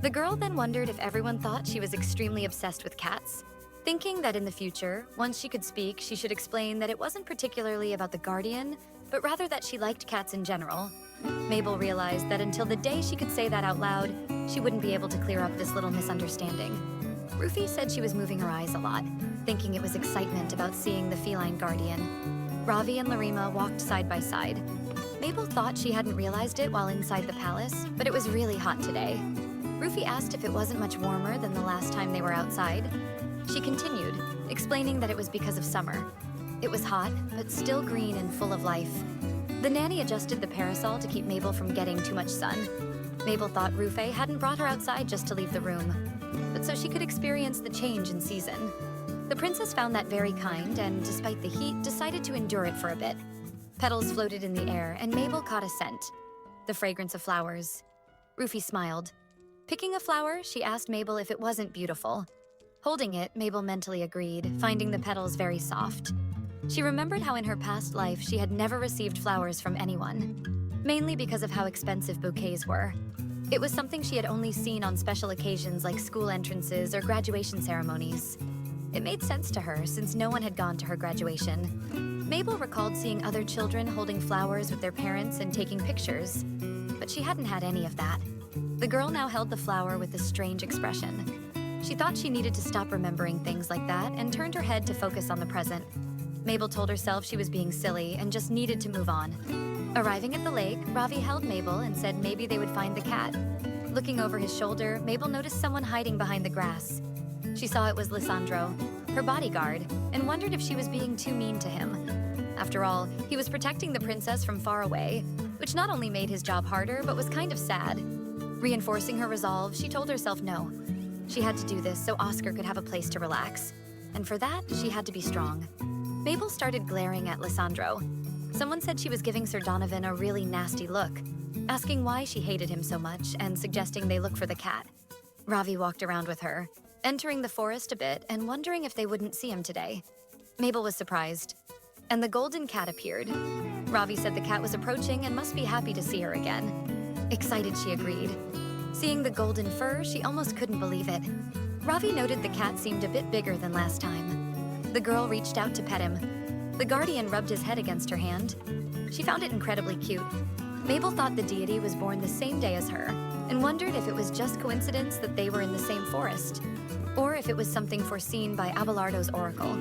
The girl then wondered if everyone thought she was extremely obsessed with cats, thinking that in the future, once she could speak, she should explain that it wasn't particularly about the guardian, but rather that she liked cats in general. Mabel realized that until the day she could say that out loud, she wouldn't be able to clear up this little misunderstanding. Rufy said she was moving her eyes a lot, thinking it was excitement about seeing the feline guardian. Ravi and Larima walked side by side. Mabel thought she hadn't realized it while inside the palace, but it was really hot today. Rufy asked if it wasn't much warmer than the last time they were outside. She continued, explaining that it was because of summer. It was hot, but still green and full of life. The nanny adjusted the parasol to keep Mabel from getting too much sun. Mabel thought Rufy hadn't brought her outside just to leave the room, but so she could experience the change in season. The princess found that very kind and, despite the heat, decided to endure it for a bit. Petals floated in the air, and Mabel caught a scent. The fragrance of flowers. Rufy smiled. Picking a flower, she asked Mabel if it wasn't beautiful. Holding it, Mabel mentally agreed, finding the petals very soft. She remembered how in her past life she had never received flowers from anyone, mainly because of how expensive bouquets were. It was something she had only seen on special occasions like school entrances or graduation ceremonies. It made sense to her since no one had gone to her graduation. Mabel recalled seeing other children holding flowers with their parents and taking pictures, but she hadn't had any of that. The girl now held the flower with a strange expression. She thought she needed to stop remembering things like that and turned her head to focus on the present. Mabel told herself she was being silly and just needed to move on. Arriving at the lake, Ravi held Mabel and said maybe they would find the cat. Looking over his shoulder, Mabel noticed someone hiding behind the grass. She saw it was Lysandro, her bodyguard, and wondered if she was being too mean to him. After all, he was protecting the princess from far away, which not only made his job harder, but was kind of sad. Reinforcing her resolve, she told herself no. She had to do this so Oscar could have a place to relax. And for that, she had to be strong. Mabel started glaring at Lysandro. Someone said she was giving Sir Donovan a really nasty look, asking why she hated him so much and suggesting they look for the cat. Ravi walked around with her, entering the forest a bit and wondering if they wouldn't see him today. Mabel was surprised, and the golden cat appeared. Ravi said the cat was approaching and must be happy to see her again. Excited, she agreed. Seeing the golden fur, she almost couldn't believe it. Ravi noted the cat seemed a bit bigger than last time. The girl reached out to pet him. The guardian rubbed his head against her hand. She found it incredibly cute. Mabel thought the deity was born the same day as her, and wondered if it was just coincidence that they were in the same forest, or if it was something foreseen by Abelardo's oracle.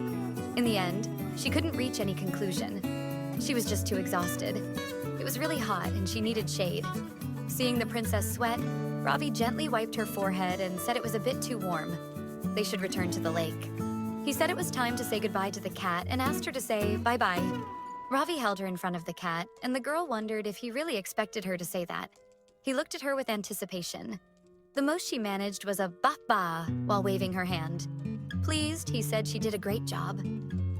In the end, she couldn't reach any conclusion. She was just too exhausted. It was really hot and she needed shade. Seeing the princess sweat, Ravi gently wiped her forehead and said it was a bit too warm. They should return to the lake. He said it was time to say goodbye to the cat and asked her to say bye-bye. Ravi held her in front of the cat, and the girl wondered if he really expected her to say that. He looked at her with anticipation. The most she managed was a ba-ba while waving her hand. Pleased, he said she did a great job.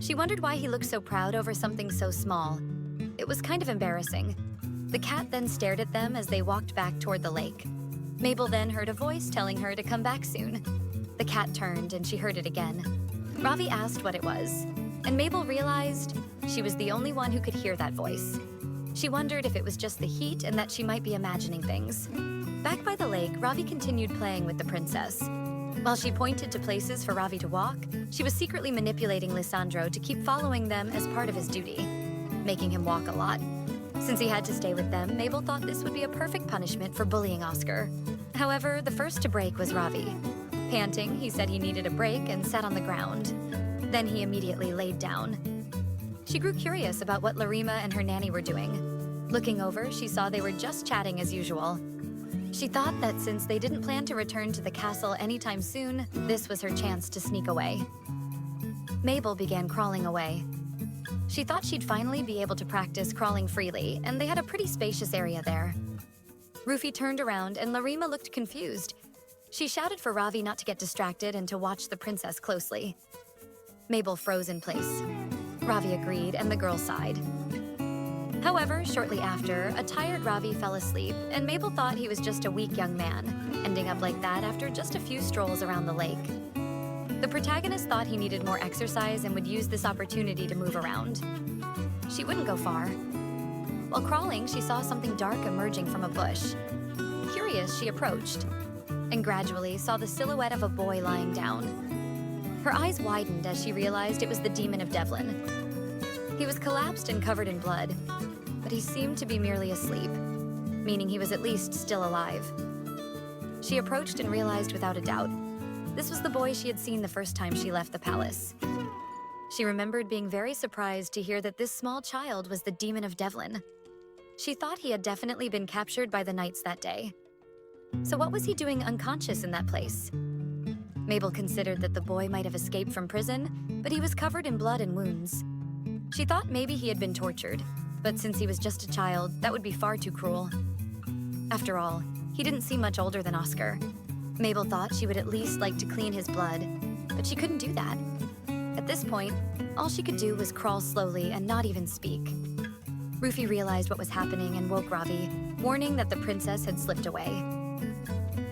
She wondered why he looked so proud over something so small. It was kind of embarrassing. The cat then stared at them as they walked back toward the lake. Mabel then heard a voice telling her to come back soon. The cat turned and she heard it again. Ravi asked what it was, and Mabel realized she was the only one who could hear that voice. She wondered if it was just the heat and that she might be imagining things. Back by the lake, Ravi continued playing with the princess. While she pointed to places for Ravi to walk, she was secretly manipulating Lisandro to keep following them as part of his duty, making him walk a lot. Since he had to stay with them, Mabel thought this would be a perfect punishment for bullying Oscar. However, the first to break was Ravi. Panting, he said he needed a break and sat on the ground. Then he immediately laid down. She grew curious about what Larima and her nanny were doing. Looking over, she saw they were just chatting as usual. She thought that since they didn't plan to return to the castle anytime soon, this was her chance to sneak away. Mabel began crawling away. She thought she'd finally be able to practice crawling freely, and they had a pretty spacious area there. Rufy turned around and Larima looked confused. She shouted for Ravi not to get distracted and to watch the princess closely. Mabel froze in place. Ravi agreed, and the girl sighed. However, shortly after, a tired Ravi fell asleep, and Mabel thought he was just a weak young man, ending up like that after just a few strolls around the lake. The protagonist thought he needed more exercise and would use this opportunity to move around. She wouldn't go far. While crawling, she saw something dark emerging from a bush. Curious, she approached, and gradually saw the silhouette of a boy lying down. Her eyes widened as she realized it was the demon of Devlin. He was collapsed and covered in blood, but he seemed to be merely asleep, meaning he was at least still alive. She approached and realized without a doubt, this was the boy she had seen the first time she left the palace. She remembered being very surprised to hear that this small child was the demon of Devlin. She thought he had definitely been captured by the knights that day. So what was he doing unconscious in that place? Mabel considered that the boy might have escaped from prison, but he was covered in blood and wounds. She thought maybe he had been tortured, but since he was just a child, that would be far too cruel. After all, he didn't seem much older than Oscar. Mabel thought she would at least like to clean his blood, but she couldn't do that. At this point, all she could do was crawl slowly and not even speak. Rufy realized what was happening and woke Ravi, warning that the princess had slipped away.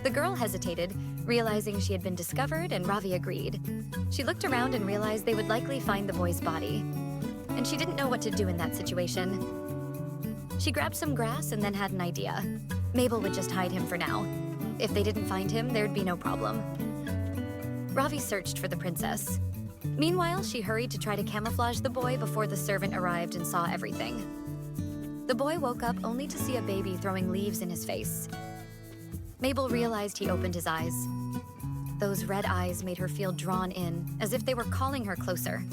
The girl hesitated, realizing she had been discovered, and Ravi agreed. She looked around and realized they would likely find the boy's body, and she didn't know what to do in that situation. She grabbed some grass and then had an idea. Mabel would just hide him for now. If they didn't find him, there'd be no problem. Ravi searched for the princess. Meanwhile, she hurried to try to camouflage the boy before the servant arrived and saw everything. The boy woke up only to see a baby throwing leaves in his face. Mabel realized he opened his eyes. Those red eyes made her feel drawn in, as if they were calling her closer.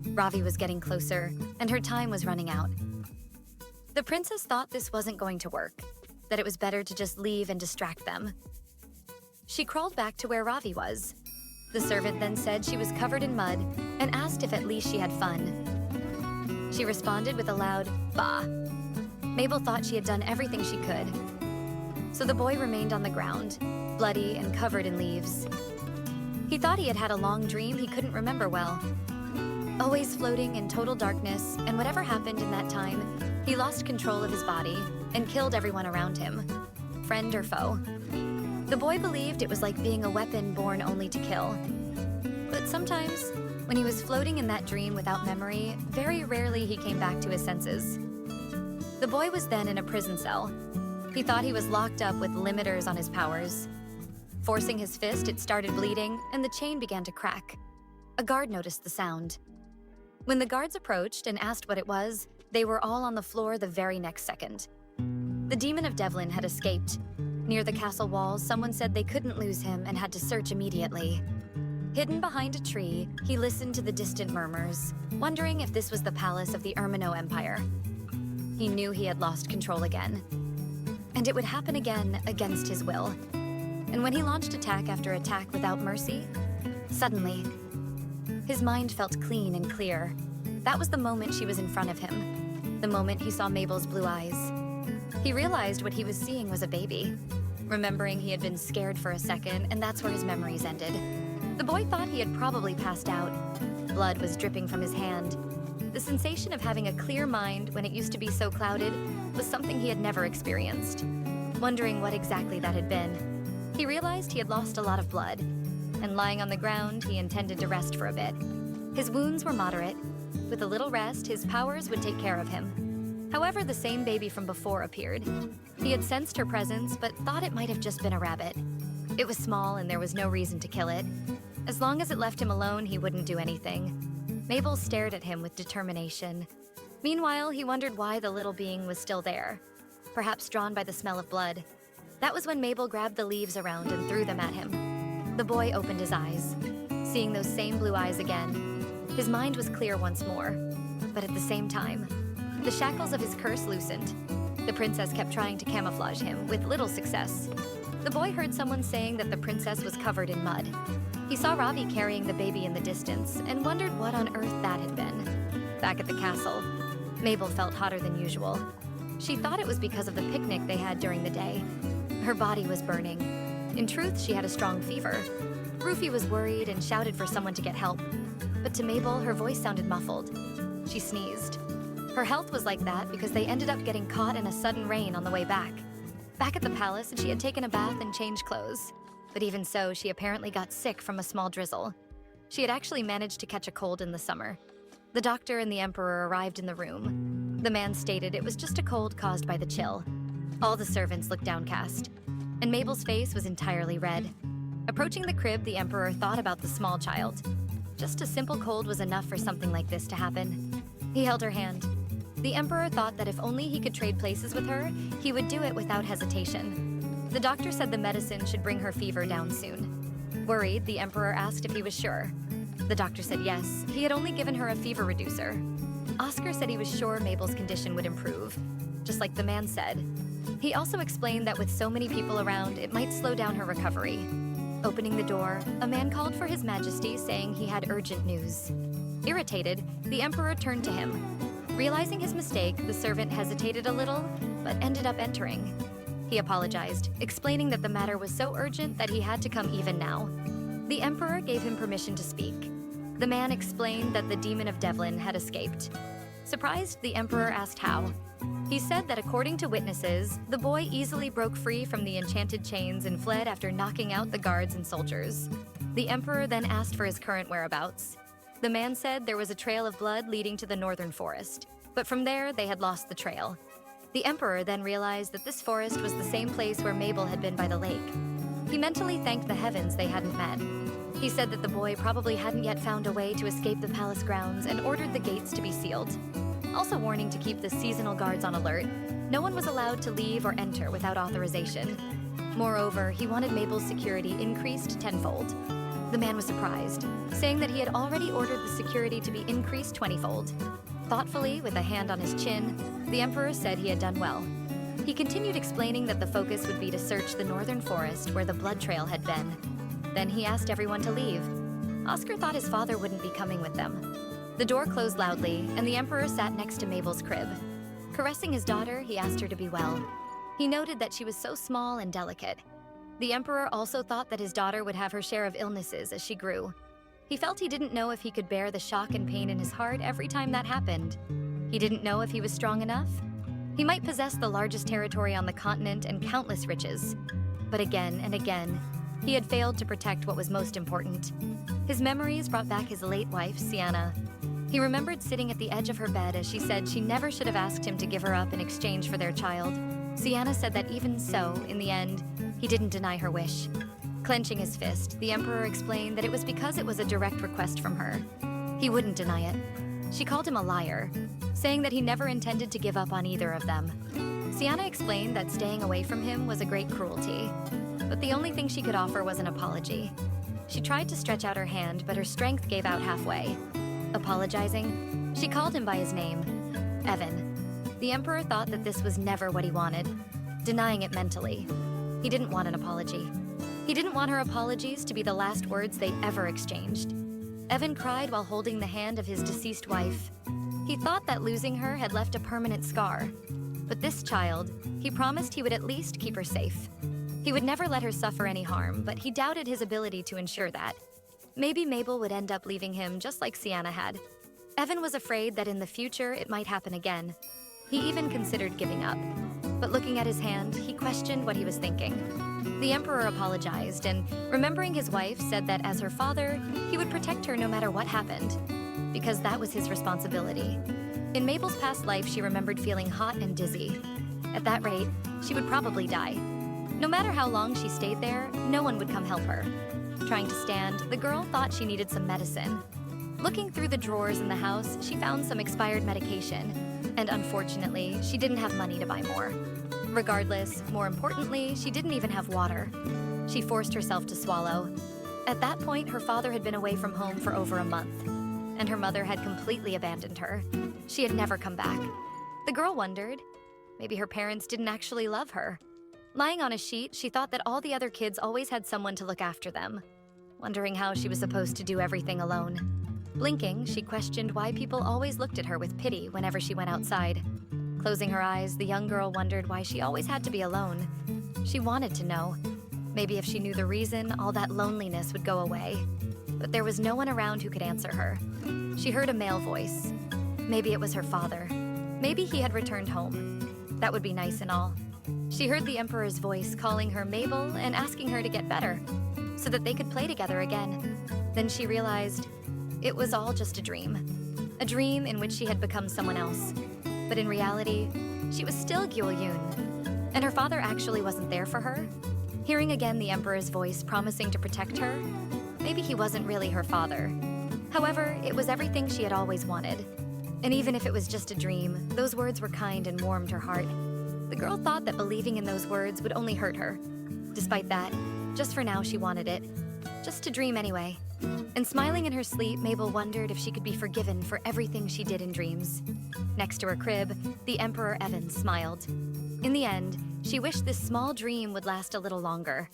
Ravi was getting closer, and her time was running out. The princess thought this wasn't going to work, that it was better to just leave and distract them. She crawled back to where Ravi was. The servant then said she was covered in mud and asked if at least she had fun. She responded with a loud, "Bah." Mabel thought she had done everything she could. So the boy remained on the ground, bloody and covered in leaves. He thought he had had a long dream he couldn't remember well. Always floating in total darkness, and whatever happened in that time, he lost control of his body and killed everyone around him, friend or foe. The boy believed it was like being a weapon born only to kill. But sometimes, when he was floating in that dream without memory, very rarely he came back to his senses. The boy was then in a prison cell. He thought he was locked up with limiters on his powers. Forcing his fist, it started bleeding, and the chain began to crack. A guard noticed the sound. When the guards approached and asked what it was, they were all on the floor the very next second. The demon of Devlin had escaped. Near the castle walls, someone said they couldn't lose him and had to search immediately. Hidden behind a tree, he listened to the distant murmurs, wondering if this was the palace of the Ermino Empire. He knew he had lost control again. And it would happen again against his will. And when he launched attack after attack without mercy, suddenly, his mind felt clean and clear. That was the moment she was in front of him, the moment he saw Mabel's blue eyes. He realized what he was seeing was a baby. Remembering he had been scared for a second, and that's where his memories ended. The boy thought he had probably passed out. Blood was dripping from his hand. The sensation of having a clear mind when it used to be so clouded was something he had never experienced. Wondering what exactly that had been, he realized he had lost a lot of blood, and lying on the ground, he intended to rest for a bit. His wounds were moderate. With a little rest, his powers would take care of him. However, the same baby from before appeared. He had sensed her presence, but thought it might have just been a rabbit. It was small, and there was no reason to kill it. As long as it left him alone, he wouldn't do anything. Mabel stared at him with determination. Meanwhile, he wondered why the little being was still there, perhaps drawn by the smell of blood. That was when Mabel grabbed the leaves around and threw them at him. The boy opened his eyes, seeing those same blue eyes again. His mind was clear once more, but at the same time, the shackles of his curse loosened. The princess kept trying to camouflage him, with little success. The boy heard someone saying that the princess was covered in mud. He saw Ravi carrying the baby in the distance and wondered what on earth that had been. Back at the castle, Mabel felt hotter than usual. She thought it was because of the picnic they had during the day. Her body was burning. In truth, she had a strong fever. Rufy was worried and shouted for someone to get help. But to Mabel, her voice sounded muffled. She sneezed. Her health was like that because they ended up getting caught in a sudden rain on the way back. Back at the palace, she had taken a bath and changed clothes. But even so, she apparently got sick from a small drizzle. She had actually managed to catch a cold in the summer. The doctor and the emperor arrived in the room. The man stated it was just a cold caused by the chill. All the servants looked downcast, and Mabel's face was entirely red. Approaching the crib, the emperor thought about the small child. Just a simple cold was enough for something like this to happen. He held her hand. The emperor thought that if only he could trade places with her, he would do it without hesitation. The doctor said the medicine should bring her fever down soon. Worried, the emperor asked if he was sure. The doctor said yes, he had only given her a fever reducer. Oscar said he was sure Mabel's condition would improve, just like the man said. He also explained that with so many people around, it might slow down her recovery. Opening the door, a man called for His Majesty, saying he had urgent news. Irritated, the emperor turned to him. Realizing his mistake, the servant hesitated a little, but ended up entering. He apologized, explaining that the matter was so urgent that he had to come even now. The emperor gave him permission to speak. The man explained that the demon of Devlin had escaped. Surprised, the emperor asked how. He said that according to witnesses, the boy easily broke free from the enchanted chains and fled after knocking out the guards and soldiers. The emperor then asked for his current whereabouts. The man said there was a trail of blood leading to the northern forest, but from there they had lost the trail. The emperor then realized that this forest was the same place where Mabel had been by the lake. He mentally thanked the heavens they hadn't met. He said that the boy probably hadn't yet found a way to escape the palace grounds and ordered the gates to be sealed. Also warning to keep the seasonal guards on alert. No one was allowed to leave or enter without authorization. Moreover, he wanted Mabel's security increased tenfold. The man was surprised, saying that he had already ordered the security to be increased 20-fold. Thoughtfully, with a hand on his chin, the emperor said he had done well. He continued explaining that the focus would be to search the northern forest where the blood trail had been. Then he asked everyone to leave. Oscar thought his father wouldn't be coming with them. The door closed loudly, and the emperor sat next to Mabel's crib. Caressing his daughter, he asked her to be well. He noted that she was so small and delicate. The emperor also thought that his daughter would have her share of illnesses as she grew. He felt he didn't know if he could bear the shock and pain in his heart every time that happened. He didn't know if he was strong enough. He might possess the largest territory on the continent and countless riches. But again and again, he had failed to protect what was most important. His memories brought back his late wife, Sienna. He remembered sitting at the edge of her bed as she said she never should have asked him to give her up in exchange for their child. Sienna said that even so, in the end, he didn't deny her wish. Clenching his fist, the emperor explained that it was because it was a direct request from her. He wouldn't deny it. She called him a liar, saying that he never intended to give up on either of them. Sienna explained that staying away from him was a great cruelty, but the only thing she could offer was an apology. She tried to stretch out her hand, but her strength gave out halfway. Apologizing, she called him by his name, Evan. The emperor thought that this was never what he wanted, denying it mentally. He didn't want an apology. He didn't want her apologies to be the last words they ever exchanged. Evan cried while holding the hand of his deceased wife. He thought that losing her had left a permanent scar. But this child, he promised he would at least keep her safe. He would never let her suffer any harm, but he doubted his ability to ensure that. Maybe Mabel would end up leaving him just like Sienna had. Evan was afraid that in the future it might happen again. He even considered giving up. But looking at his hand, he questioned what he was thinking. The Emperor apologized, and remembering his wife, said that as her father, he would protect her no matter what happened, because that was his responsibility. In Mabel's past life, she remembered feeling hot and dizzy. At that rate, she would probably die. No matter how long she stayed there, no one would come help her. Trying to stand, the girl thought she needed some medicine. Looking through the drawers in the house, she found some expired medication, and unfortunately, she didn't have money to buy more. Regardless, more importantly, she didn't even have water. She forced herself to swallow. At that point, her father had been away from home for over a month, and her mother had completely abandoned her. She had never come back. The girl wondered, maybe her parents didn't actually love her. Lying on a sheet, she thought that all the other kids always had someone to look after them, wondering how she was supposed to do everything alone. Blinking, she questioned why people always looked at her with pity whenever she went outside. Closing her eyes, the young girl wondered why she always had to be alone. She wanted to know. Maybe if she knew the reason, all that loneliness would go away. But there was no one around who could answer her. She heard a male voice. Maybe it was her father. Maybe he had returned home. That would be nice and all. She heard the Emperor's voice calling her Mabel and asking her to get better, so that they could play together again. Then she realized it was all just a dream in which she had become someone else. But in reality, she was still Giul Yun, and her father actually wasn't there for her. Hearing again the Emperor's voice promising to protect her, maybe he wasn't really her father. However, it was everything she had always wanted. And even if it was just a dream, those words were kind and warmed her heart. The girl thought that believing in those words would only hurt her. Despite that, just for now she wanted it. Just to dream anyway. And smiling in her sleep, Mabel wondered if she could be forgiven for everything she did in dreams. Next to her crib, the Emperor Evan smiled. In the end, she wished this small dream would last a little longer.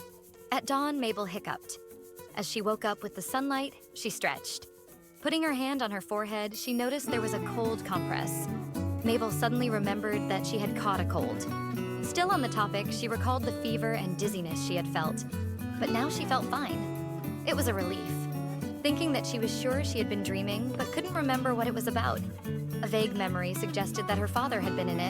At dawn, Mabel hiccuped. As she woke up with the sunlight, she stretched. Putting her hand on her forehead, she noticed there was a cold compress. Mabel suddenly remembered that she had caught a cold. Still on the topic, she recalled the fever and dizziness she had felt. But now she felt fine. It was a relief. Thinking that she was sure she had been dreaming, but couldn't remember what it was about. A vague memory suggested that her father had been in it.